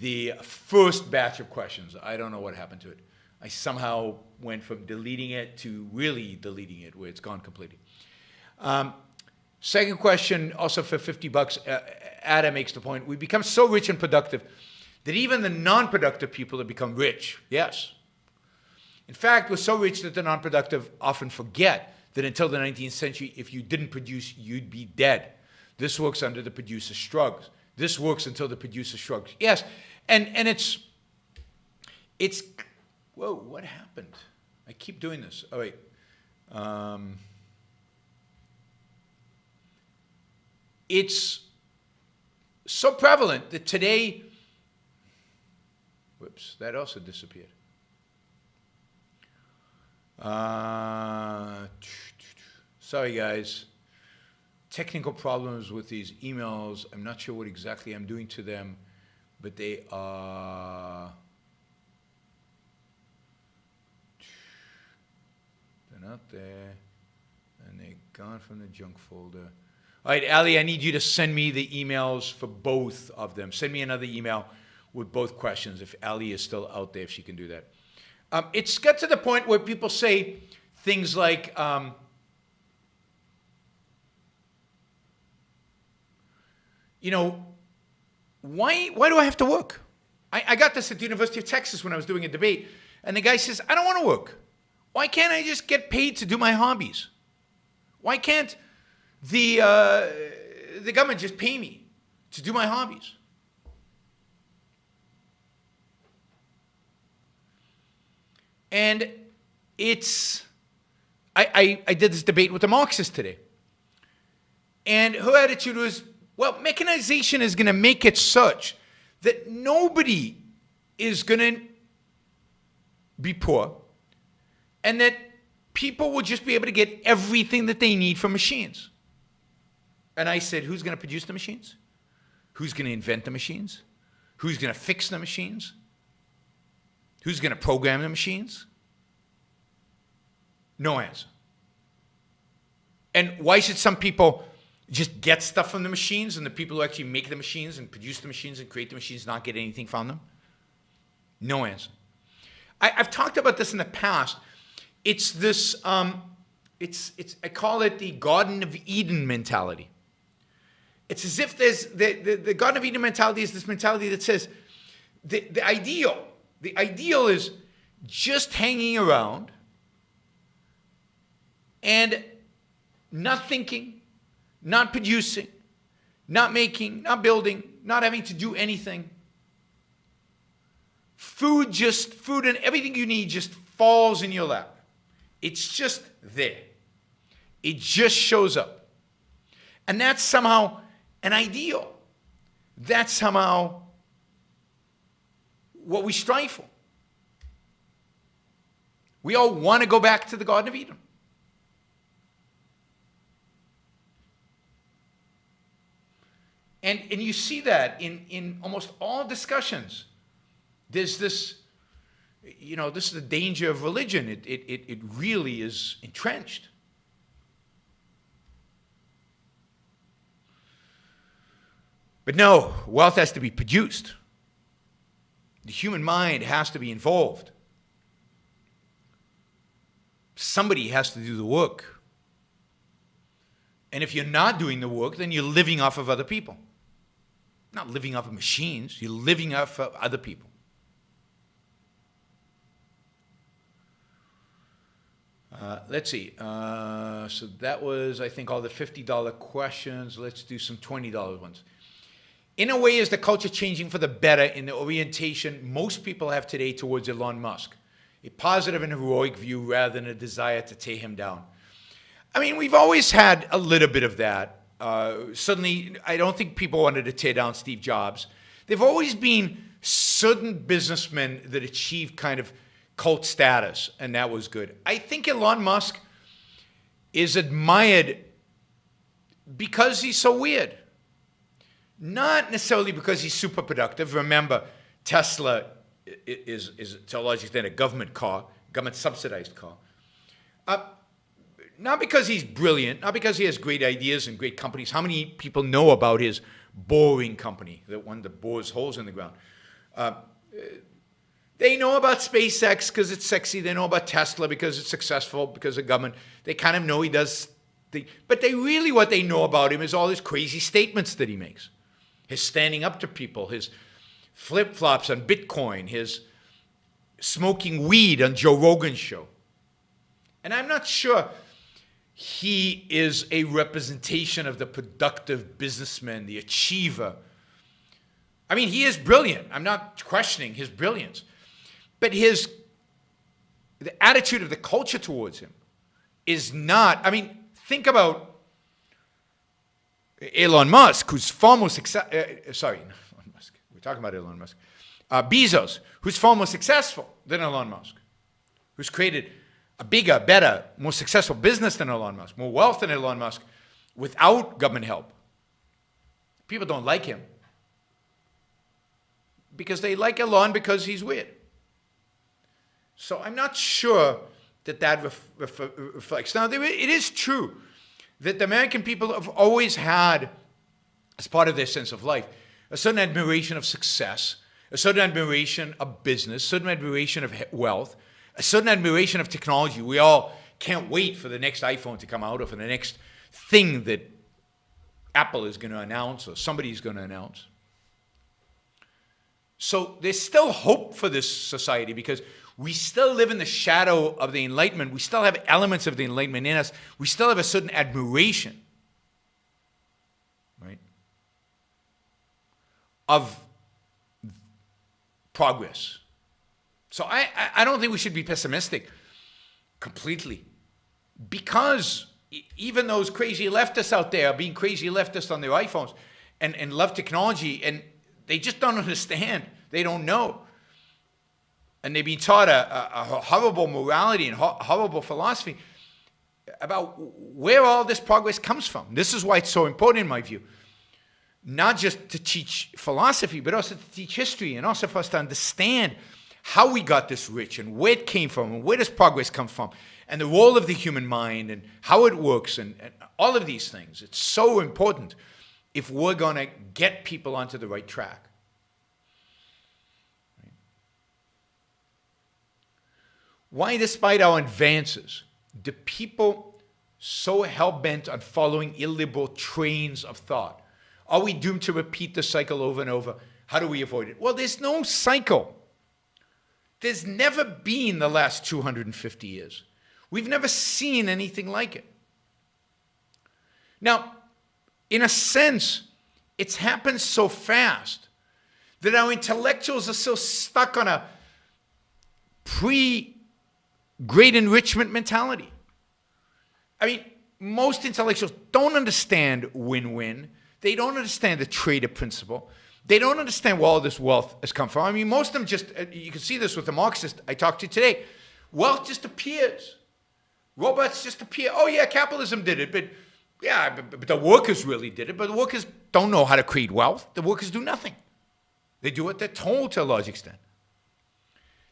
the first batch of questions. I don't know what happened to it. I somehow went from deleting it to really deleting it, where it's gone completely. Second question, also for $50, Ada makes the point, we become so rich and productive that even the non-productive people have become rich. Yes. In fact, we're so rich that the non-productive often forget that until the 19th century, if you didn't produce, you'd be dead. This works under the producer shrugs. This works until the producer shrugs. Yes, and it's, whoa, what happened? I keep doing this. Oh, wait. It's so prevalent that today, whoops, that also disappeared. Sorry, guys. Technical problems with these emails. I'm not sure what exactly I'm doing to them, but they are... They're not there, and they're gone from the junk folder. All right, Ali, I need you to send me the emails for both of them. Send me another email with both questions, if Ali is still out there, if she can do that. It's got to the point where people say things like, why do I have to work? I got this at the University of Texas when I was doing a debate, and the guy says, I don't want to work. Why can't I just get paid to do my hobbies? Why can't the government just pay me to do my hobbies? And I did this debate with a Marxist today. And her attitude was, well, mechanization is going to make it such that nobody is going to be poor, and that people will just be able to get everything that they need from machines. And I said, who's going to produce the machines? Who's going to invent the machines? Who's going to fix the machines? Who's going to program the machines? No answer. And why should some people just get stuff from the machines, and the people who actually make the machines and produce the machines and create the machines not get anything from them? No answer. I've talked about this in the past. It's this, I call it the Garden of Eden mentality. It's as if there's, the Garden of Eden mentality is this mentality that says, the ideal is just hanging around and not thinking, not producing, not making, not building, not having to do anything. Food and everything you need just falls in your lap. It's just there. It just shows up. And that's somehow an ideal. That's somehow what we strive for. We all want to go back to the Garden of Eden. And you see that in almost all discussions. There's this, this is the danger of religion. It really is entrenched. But no, wealth has to be produced. The human mind has to be involved. Somebody has to do the work. And if you're not doing the work, then you're living off of other people. Not living off of machines, you're living off of other people. Let's see. So that was, I think, all the $50 questions. Let's do some $20 ones. In a way, is the culture changing for the better in the orientation most people have today towards Elon Musk? A positive and heroic view rather than a desire to tear him down. I mean, we've always had a little bit of that. Suddenly, I don't think people wanted to tear down Steve Jobs. There've always been certain businessmen that achieved kind of cult status, and that was good. I think Elon Musk is admired because he's so weird. Not necessarily because he's super productive. Remember, Tesla is to a large extent a government car, government-subsidized car. Not because he's brilliant, not because he has great ideas and great companies. How many people know about his boring company, the one that bores holes in the ground? They know about SpaceX because it's sexy. They know about Tesla because it's successful, because of government. They kind of know he does things. But what they know about him is all his crazy statements that he makes. His standing up to people, his flip-flops on Bitcoin, his smoking weed on Joe Rogan's show. And I'm not sure he is a representation of the productive businessman, the achiever. I mean, he is brilliant. I'm not questioning his brilliance. But the attitude of the culture towards him is not, I mean, think about Elon Musk, who's far more successful, Elon Musk. We're talking about Elon Musk. Bezos, who's far more successful than Elon Musk, who's created a bigger, better, more successful business than Elon Musk, more wealth than Elon Musk, without government help. People don't like him because they like Elon because he's weird. So I'm not sure that reflects. Now, it is true that the American people have always had, as part of their sense of life, a certain admiration of success, a certain admiration of business, a certain admiration of wealth, a certain admiration of technology. We all can't wait for the next iPhone to come out or for the next thing that Apple is going to announce or somebody's going to announce. So there's still hope for this society because we still live in the shadow of the Enlightenment. We still have elements of the Enlightenment in us. We still have a certain admiration, right, of progress. So I don't think we should be pessimistic completely, because even those crazy leftists out there are being crazy leftists on their iPhones and love technology, and they just don't understand. They don't know. And they've been taught a horrible morality and horrible philosophy about where all this progress comes from. This is why it's so important, in my view, not just to teach philosophy, but also to teach history, and also for us to understand how we got this rich and where it came from and where does progress come from and the role of the human mind and how it works and all of these things. It's so important if we're going to get people onto the right track. Why, despite our advances, do people so hell-bent on following illiberal trains of thought? Are we doomed to repeat the cycle over and over? How do we avoid it? Well, there's no cycle. There's never been the last 250 years. We've never seen anything like it. Now, in a sense, it's happened so fast that our intellectuals are so stuck on a pre-great enrichment mentality. I mean, most intellectuals don't understand win-win. They don't understand the trader principle. They don't understand where all this wealth has come from. I mean, most of them just, you can see this with the Marxist I talked to today. Wealth just appears. Robots just appear. Oh, yeah, capitalism did it, but the workers really did it. But the workers don't know how to create wealth. The workers do nothing. They do what they're told to a large extent.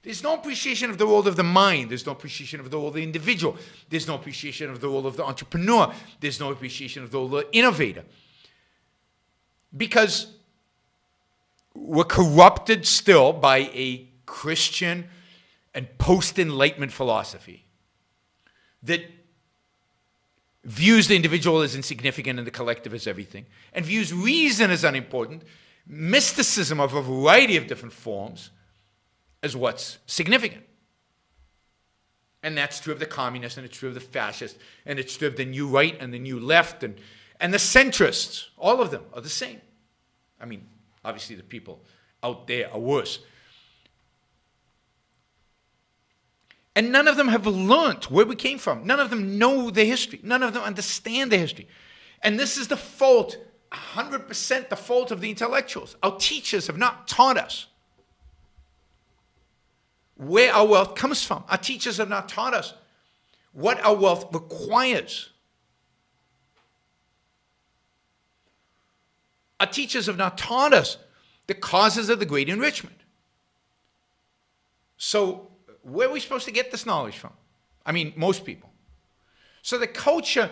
There's no appreciation of the role of the mind. There's no appreciation of the role of the individual. There's no appreciation of the role of the entrepreneur. There's no appreciation of the role of the innovator. Because we're corrupted still by a Christian and post-Enlightenment philosophy that views the individual as insignificant and the collective as everything, and views reason as unimportant, mysticism of a variety of different forms as what's significant. And that's true of the communists, and it's true of the fascists, and it's true of the new right and the new left, and the centrists. All of them are the same. I mean, obviously the people out there are worse. And none of them have learned where we came from. None of them know the history. None of them understand the history. And this is the fault, 100% the fault of the intellectuals. Our teachers have not taught us where our wealth comes from. Our teachers have not taught us what our wealth requires. Our teachers have not taught us the causes of the great enrichment. So where are we supposed to get this knowledge from? I mean, most people. So the culture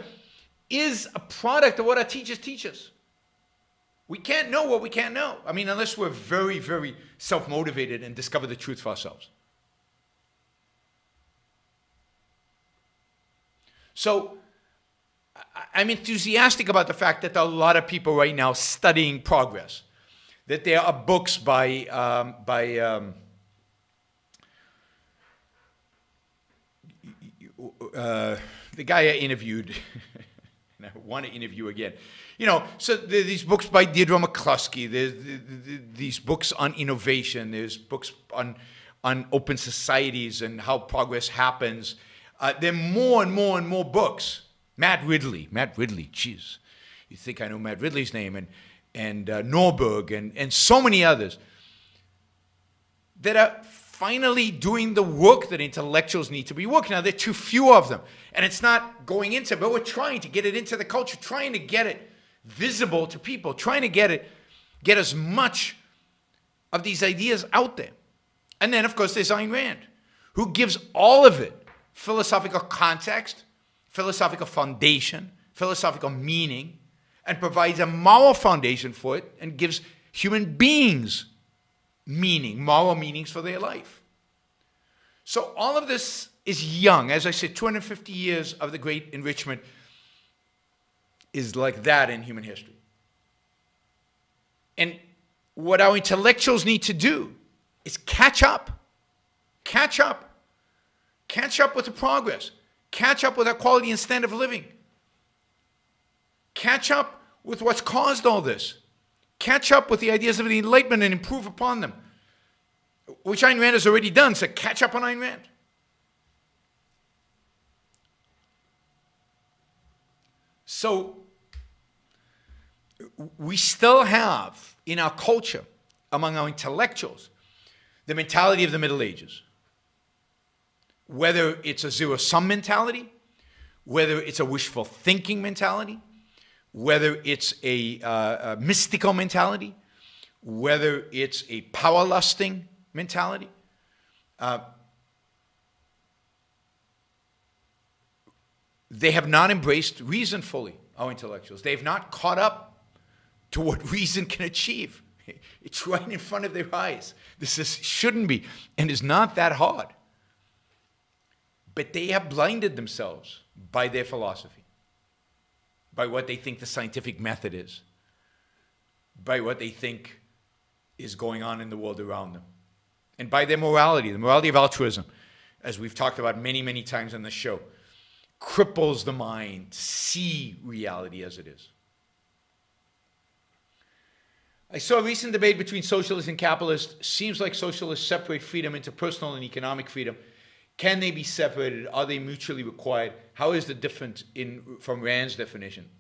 is a product of what our teachers teach us. We can't know what we can't know. I mean, unless we're very, very self-motivated and discover the truth for ourselves. So I'm enthusiastic about the fact that there are a lot of people right now studying progress. That there are books by the guy I interviewed, and I want to interview again. You know, so there are these books by Deirdre McCluskey. There's these books on innovation. There's books on open societies and how progress happens. There are more and more and more books. Matt Ridley, geez. You think I know Matt Ridley's name, and Norberg, and so many others that are finally doing the work that intellectuals need to be working. Now, there are too few of them, and it's not going into, but we're trying to get it into the culture, trying to get it visible to people, trying to get as much of these ideas out there. And then, of course, there's Ayn Rand, who gives all of it philosophical context, philosophical foundation, philosophical meaning, and provides a moral foundation for it and gives human beings meaning, moral meanings for their life. So all of this is young. As I said, 250 years of the Great Enrichment is like that in human history. And what our intellectuals need to do is catch up with the progress, catch up with our quality and standard of living, catch up with what's caused all this, catch up with the ideas of the Enlightenment and improve upon them, which Ayn Rand has already done, so catch up on Ayn Rand. So we still have in our culture, among our intellectuals, the mentality of the Middle Ages. Whether it's a zero-sum mentality, whether it's a wishful thinking mentality, whether it's a mystical mentality, whether it's a power-lusting mentality. They have not embraced reason fully, our intellectuals. They have not caught up to what reason can achieve. It's right in front of their eyes. Shouldn't be, and is not that hard. But they have blinded themselves by their philosophy, by what they think the scientific method is, by what they think is going on in the world around them, and by their morality, the morality of altruism, as we've talked about many, many times on this show, cripples the mind to see reality as it is. I saw a recent debate between socialists and capitalists. Seems like socialists separate freedom into personal and economic freedom. Can they be separated? Are they mutually required? How is the difference from Rand's definition?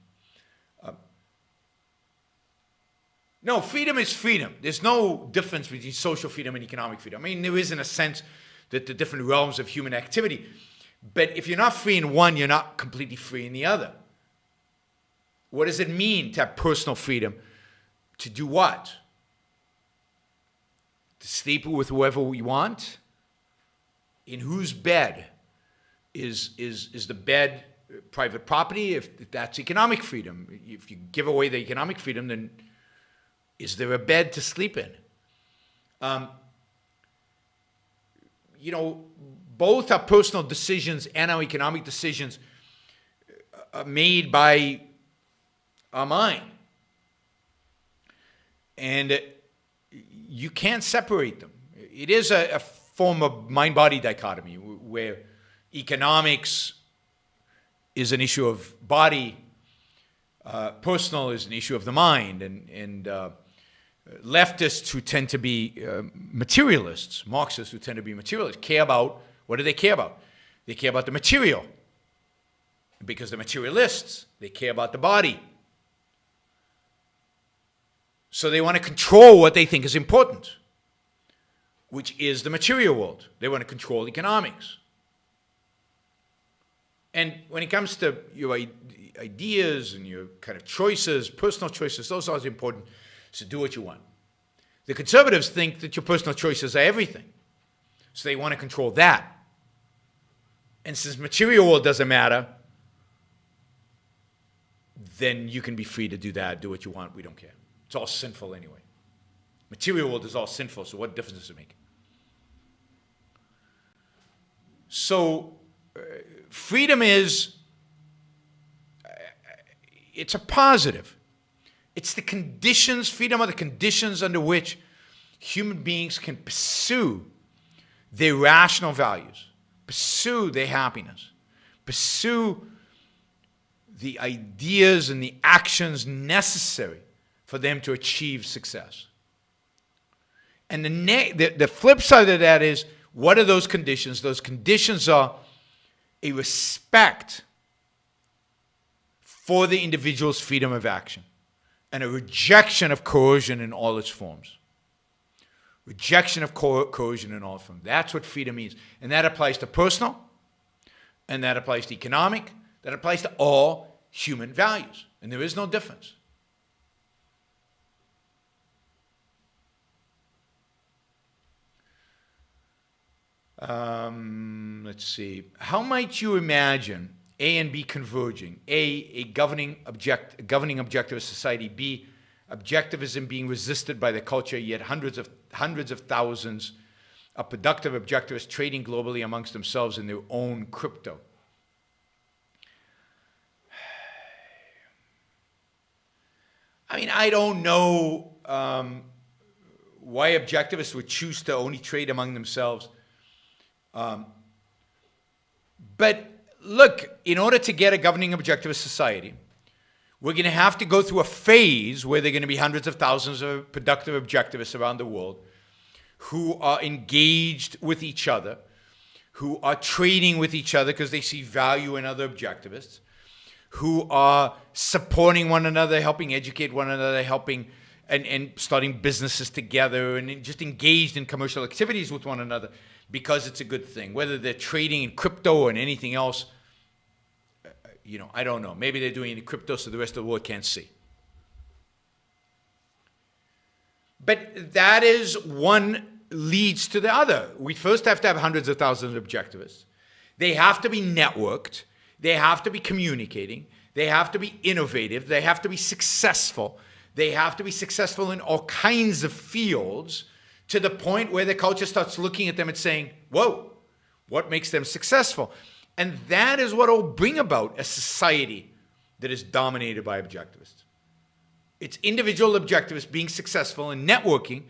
No, freedom is freedom. There's no difference between social freedom and economic freedom. I mean, there is in a sense that the different realms of human activity. But if you're not free in one, you're not completely free in the other. What does it mean to have personal freedom? To do what? To sleep with whoever we want? In whose bed? Is the bed private property? If that's economic freedom. If you give away the economic freedom, then is there a bed to sleep in? Both our personal decisions and our economic decisions are made by our mind. And you can't separate them. It is a form of mind-body dichotomy where economics is an issue of body, personal is an issue of the mind, and leftists who tend to be materialists, Marxists who tend to be materialists, care about, what do they care about? They care about the material. Because they're materialists, they care about the body. So they want to control what they think is important, which is the material world. They want to control economics. And when it comes to your ideas and your kind of choices, personal choices, those are important. So do what you want. The conservatives think that your personal choices are everything. So they want to control that. And since material world doesn't matter, then you can be free to do that, do what you want, we don't care. It's all sinful anyway. Material world is all sinful, so what difference does it make? So freedom is, it's a positive. It's the conditions, freedom are the conditions under which human beings can pursue their rational values, pursue their happiness, pursue the ideas and the actions necessary for them to achieve success. And the flip side of that is, what are those conditions? Those conditions are a respect for the individual's freedom of action and a rejection of coercion in all its forms. Rejection of coercion in all its forms. That's what freedom means. And that applies to personal, and that applies to economic, that applies to all human values. And there is no difference. Let's see. How might you imagine A and B converging? A governing objectivist society. B, objectivism being resisted by the culture, yet hundreds of thousands of productive objectivists trading globally amongst themselves in their own crypto. I mean, I don't know why objectivists would choose to only trade among themselves. But look, in order to get a governing objectivist society, we're going to have to go through a phase where there are going to be hundreds of thousands of productive objectivists around the world who are engaged with each other, who are trading with each other because they see value in other objectivists, who are supporting one another, helping educate one another, helping and starting businesses together and just engaged in commercial activities with one another because it's a good thing. Whether they're trading in crypto or in anything else, I don't know. Maybe they're doing it in crypto so the rest of the world can't see. But that is one leads to the other. We first have to have hundreds of thousands of objectivists. They have to be networked. They have to be communicating. They have to be innovative. They have to be successful. They have to be successful in all kinds of fields to the point where the culture starts looking at them and saying, whoa, What makes them successful? And that is what will bring about a society that is dominated by objectivists. It's individual objectivists being successful in networking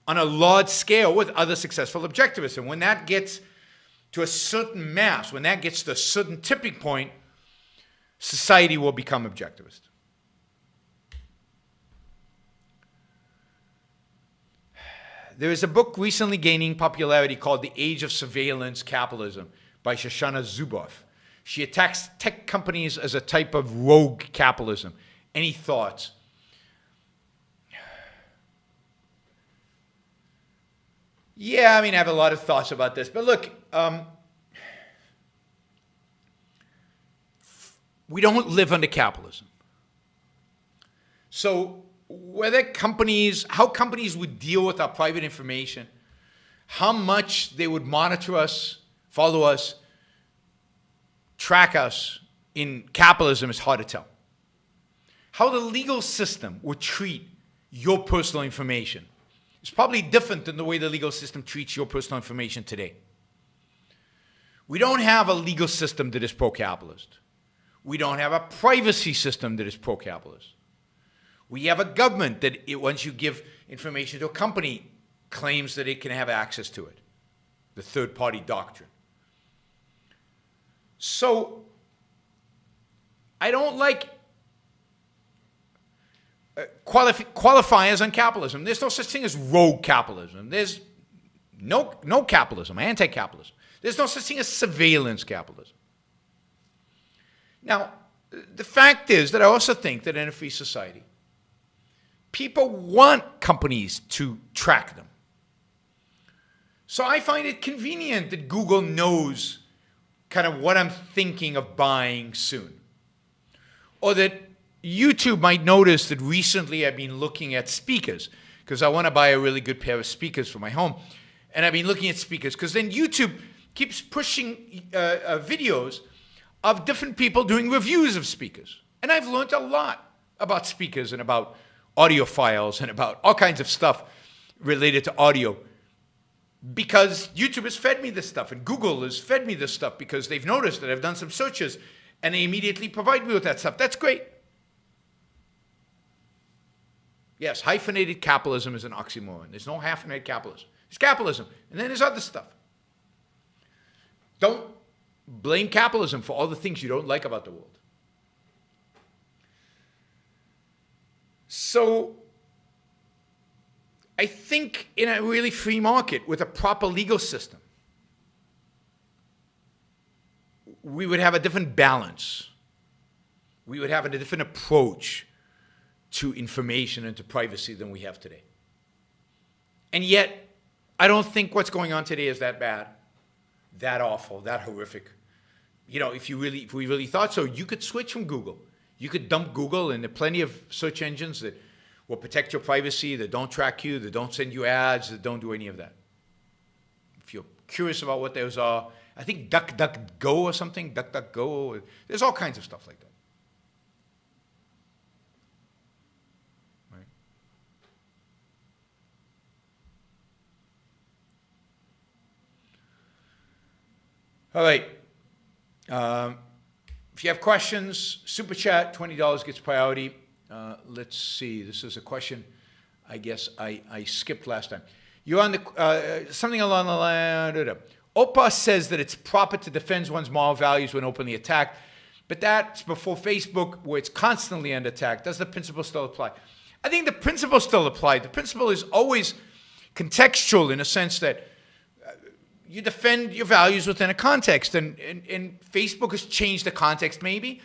on a large scale with other successful objectivists. And when that gets to a certain mass, when that gets to a certain tipping point, society will become objectivist. There is a book recently gaining popularity called The Age of Surveillance Capitalism by Shoshana Zuboff. She attacks tech companies as a type of rogue capitalism. Any thoughts? Yeah, I mean, I have a lot of thoughts about this. But look, we don't live under capitalism. So how companies would deal with our private information, how much they would monitor us, follow us, track us in capitalism is hard to tell. How the legal system would treat your personal information is probably different than the way the legal system treats your personal information today. We don't have a legal system that is pro-capitalist. We don't have a privacy system that is pro-capitalist. We have a government that, once you give information to a company, claims that it can have access to it. The third-party doctrine. So, I don't like qualifiers on capitalism. There's no such thing as rogue capitalism. There's no capitalism, anti-capitalism. There's no such thing as surveillance capitalism. Now, the fact is that I also think that in a free society, people want companies to track them. So I find it convenient that Google knows kind of what I'm thinking of buying soon. Or that YouTube might notice that recently I've been looking at speakers because I want to buy a really good pair of speakers for my home. And I've been looking at speakers because then YouTube keeps pushing videos of different people doing reviews of speakers. And I've learned a lot about speakers and about audio files and about all kinds of stuff related to audio because YouTube has fed me this stuff and Google has fed me this stuff because they've noticed that I've done some searches and they immediately provide me with that stuff. That's great. Yes, hyphenated capitalism is an oxymoron. There's no hyphenated capitalism. It's capitalism. And then there's other stuff. Don't blame capitalism for all the things you don't like about the world. So, I think in a really free market with a proper legal system, we would have a different balance. We would have a different approach to information and to privacy than we have today. And yet, I don't think what's going on today is that bad, that awful, that horrific. You know, if we really thought so, you could switch from Google. You could dump Google, and there are plenty of search engines that will protect your privacy, that don't track you, that don't send you ads, that don't do any of that. If you're curious about what those are, I think DuckDuckGo or something, DuckDuckGo, there's all kinds of stuff like that. Right? All right. If you have questions, Super Chat, $20 gets priority. Let's see. This is a question I guess I skipped last time. You're on the something along the line. OPA says that it's proper to defend one's moral values when openly attacked, but that's before Facebook, where it's constantly under attack. Does the principle still apply? I think the principle still applies. The principle is always contextual in a sense that you defend your values within a context, and Facebook has changed the context maybe,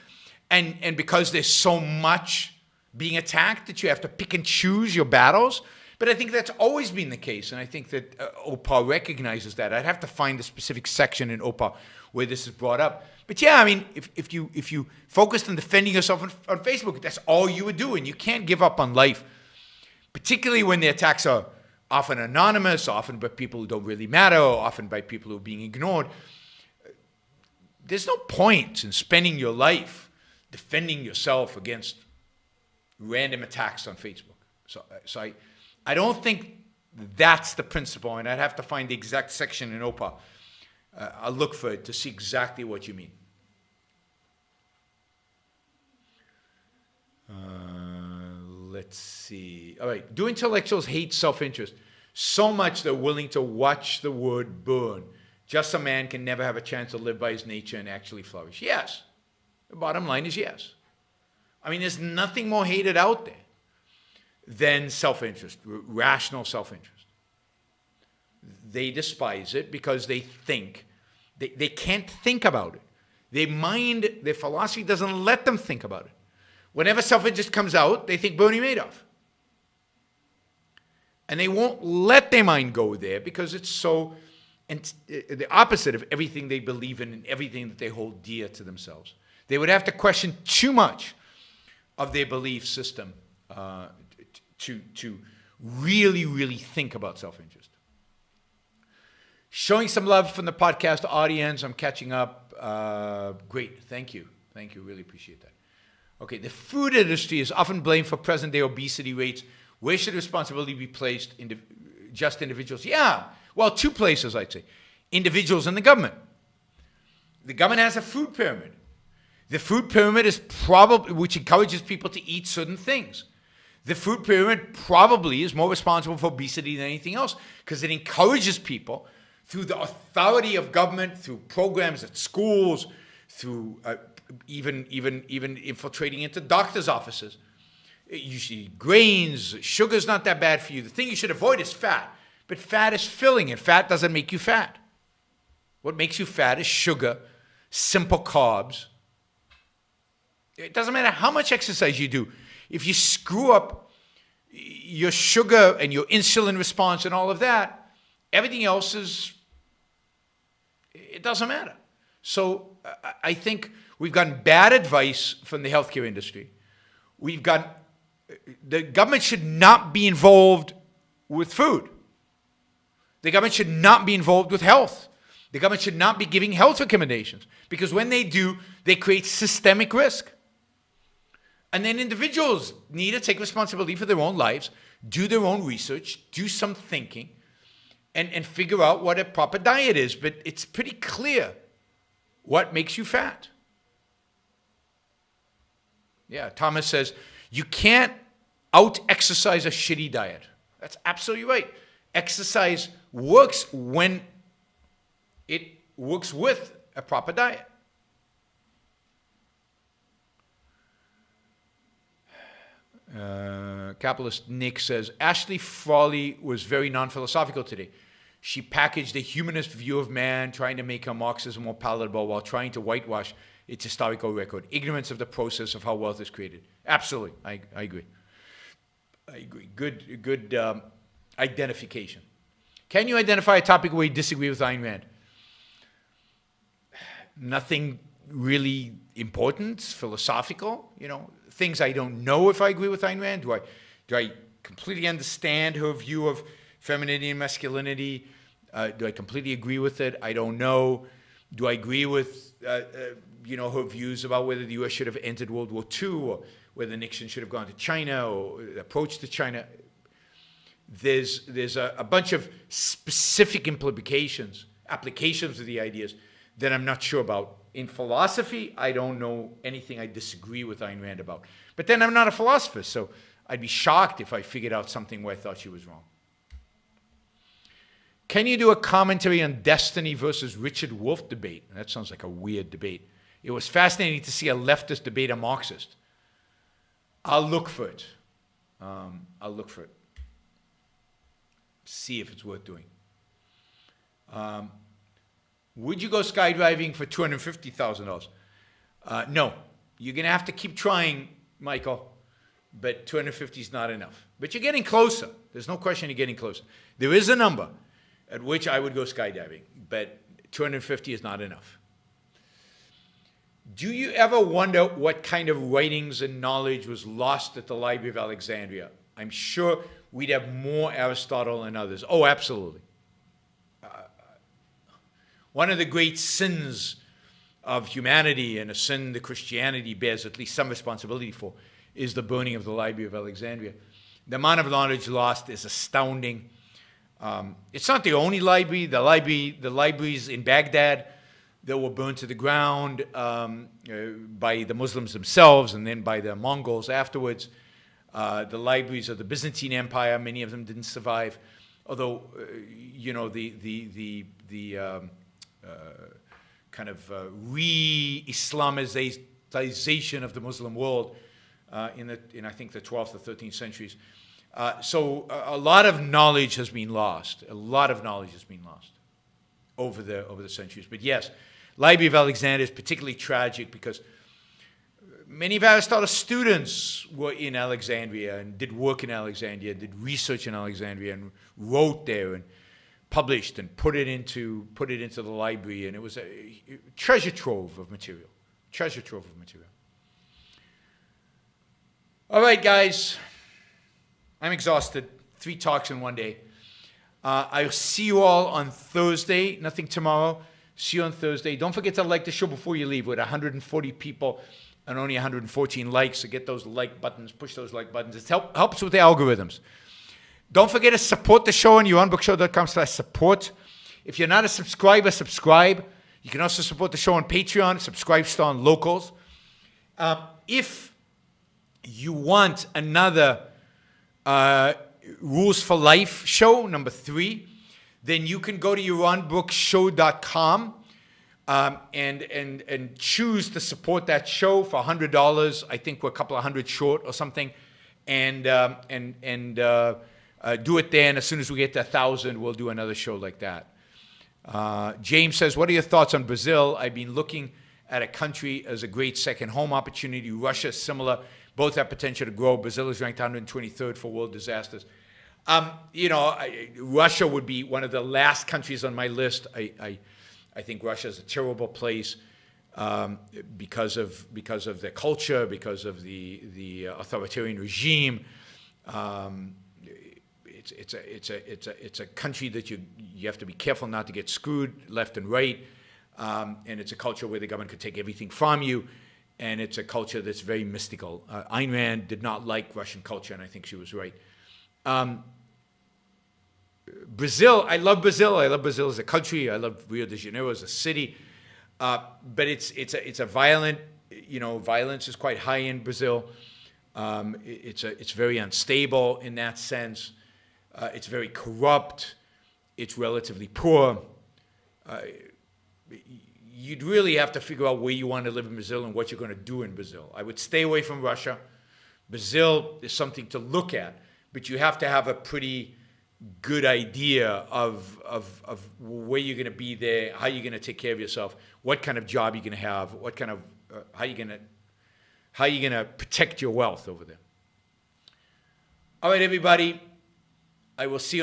and because there's so much being attacked that you have to pick and choose your battles. But I think that's always been the case, and I think that OPA recognizes that. I'd have to find the specific section in OPA where this is brought up. But yeah, I mean, if you focused on defending yourself on Facebook, that's all you would do, and you can't give up on life, particularly when the attacks are often anonymous, often by people who don't really matter, or often by people who are being ignored. There's no point in spending your life defending yourself against random attacks on Facebook. So I don't think that's the principle, and I'd have to find the exact section in OPA I'll look for it to see exactly what you mean. Let's see. All right. Do intellectuals hate self-interest so much they're willing to watch the wood burn? Just a man can never have a chance to live by his nature and actually flourish. Yes. The bottom line is yes. I mean, there's nothing more hated out there than self-interest, rational self-interest. They despise it because they think, they can't think about it. Their philosophy doesn't let them think about it. Whenever self-interest comes out, they think Bernie Madoff. And they won't let their mind go there because it's so, the opposite of everything they believe in and everything that they hold dear to themselves. They would have to question too much of their belief system to really, really think about self-interest. Showing some love from the podcast audience. I'm catching up. Great. Thank you. Thank you. Really appreciate that. Okay. The food industry is often blamed for present-day obesity rates. Where should responsibility be placed? Just individuals? Yeah. Well, two places, I'd say. Individuals and the government. The government has a food pyramid. The food pyramid is probably, which encourages people to eat certain things. The food pyramid probably is more responsible for obesity than anything else because it encourages people through the authority of government, through programs at schools, through even infiltrating into doctors' offices. You should eat grains. Sugar's not that bad for you. The thing you should avoid is fat. But fat is filling, and fat doesn't make you fat. What makes you fat is sugar, simple carbs. It doesn't matter how much exercise you do. If you screw up your sugar and your insulin response and all of that, everything else it doesn't matter. So I think we've gotten bad advice from the healthcare industry. The government should not be involved with food. The government should not be involved with health. The government should not be giving health recommendations because when they do, they create systemic risk. And then individuals need to take responsibility for their own lives, do their own research, do some thinking, and figure out what a proper diet is. But it's pretty clear what makes you fat. Yeah, Thomas says, you can't out-exercise a shitty diet. That's absolutely right. Exercise works when it works with a proper diet. Capitalist Nick says, Ashley Frawley was very non-philosophical today. She packaged a humanist view of man, trying to make her Marxism more palatable while trying to whitewash its historical record. Ignorance of the process of how wealth is created. Absolutely. I agree. I agree. Good identification. Can you identify a topic where you disagree with Ayn Rand? Nothing really important, philosophical, things I don't know if I agree with Ayn Rand. Do I completely understand her view of femininity and masculinity? Do I completely agree with it? I don't know. Do I agree with her views about whether the U.S. should have entered World War II or whether Nixon should have gone to China or approach to China? There's a bunch of specific applications of the ideas that I'm not sure about. In philosophy, I don't know anything I disagree with Ayn Rand about. But then I'm not a philosopher, so I'd be shocked if I figured out something where I thought she was wrong. Can you do a commentary on Destiny versus Richard Wolff debate? That sounds like a weird debate. It was fascinating to see a leftist debate a Marxist. I'll look for it. See if it's worth doing. Would you go skydiving for $250,000? No. You're going to have to keep trying, Michael, but $250 is not enough. But you're getting closer. There's no question you're getting closer. There is a number at which I would go skydiving, but $250 is not enough. Do you ever wonder what kind of writings and knowledge was lost at the Library of Alexandria? I'm sure we'd have more Aristotle and others. Oh, absolutely. One of the great sins of humanity, and a sin that Christianity bears at least some responsibility for, is the burning of the Library of Alexandria. The amount of knowledge lost is astounding. It's not the only library. The libraries in Baghdad that were burned to the ground by the Muslims themselves and then by the Mongols afterwards. The libraries of the Byzantine Empire, many of them didn't survive. Although, the kind of re-Islamization of the Muslim world in I think the 12th or 13th centuries. So a lot of knowledge has been lost. A lot of knowledge has been lost over the centuries. But yes, Library of Alexandria is particularly tragic because many of Aristotle's students were in Alexandria and did work in Alexandria, did research in Alexandria, and wrote there and published and put it into the library, and it was a treasure trove of material. Treasure trove of material. All right, guys. I'm exhausted. 3 talks in one day. I'll see you all on Thursday. Nothing tomorrow. See you on Thursday. Don't forget to like the show before you leave. With 140 people and only 114 likes, so get those like buttons. Push those like buttons. It helps with the algorithms. Don't forget to support the show on youronbookshow.com/support. If you're not a subscriber, subscribe. You can also support the show on Patreon. Subscribe to on Locals. If you want another Rules for Life show, number 3, then you can go to youronbookshow.com and choose to support that show for $100. I think we're a couple of hundred short or something, and do it there. And as soon as we get to 1,000, we'll do another show like that. James says, "What are your thoughts on Brazil? I've been looking at a country as a great second home opportunity. Russia is similar. Both have potential to grow. Brazil is ranked 123rd for world disasters." Russia would be one of the last countries on my list. I think Russia is a terrible place because of their culture, because of the authoritarian regime. It's a country that you have to be careful not to get screwed left and right, and it's a culture where the government could take everything from you, and it's a culture that's very mystical. Ayn Rand did not like Russian culture, and I think she was right. Brazil, I love Brazil. I love Brazil as a country. I love Rio de Janeiro as a city, but it's a violent. Violence is quite high in Brazil. It's very unstable in that sense. It's very corrupt. It's relatively poor. You'd really have to figure out where you want to live in Brazil and what you're going to do in Brazil. I would stay away from Russia. Brazil is something to look at, but you have to have a pretty good idea of where you're going to be there, how you're going to take care of yourself, what kind of job you're going to have, what kind of how you're going to protect your wealth over there. All right, everybody. I will see you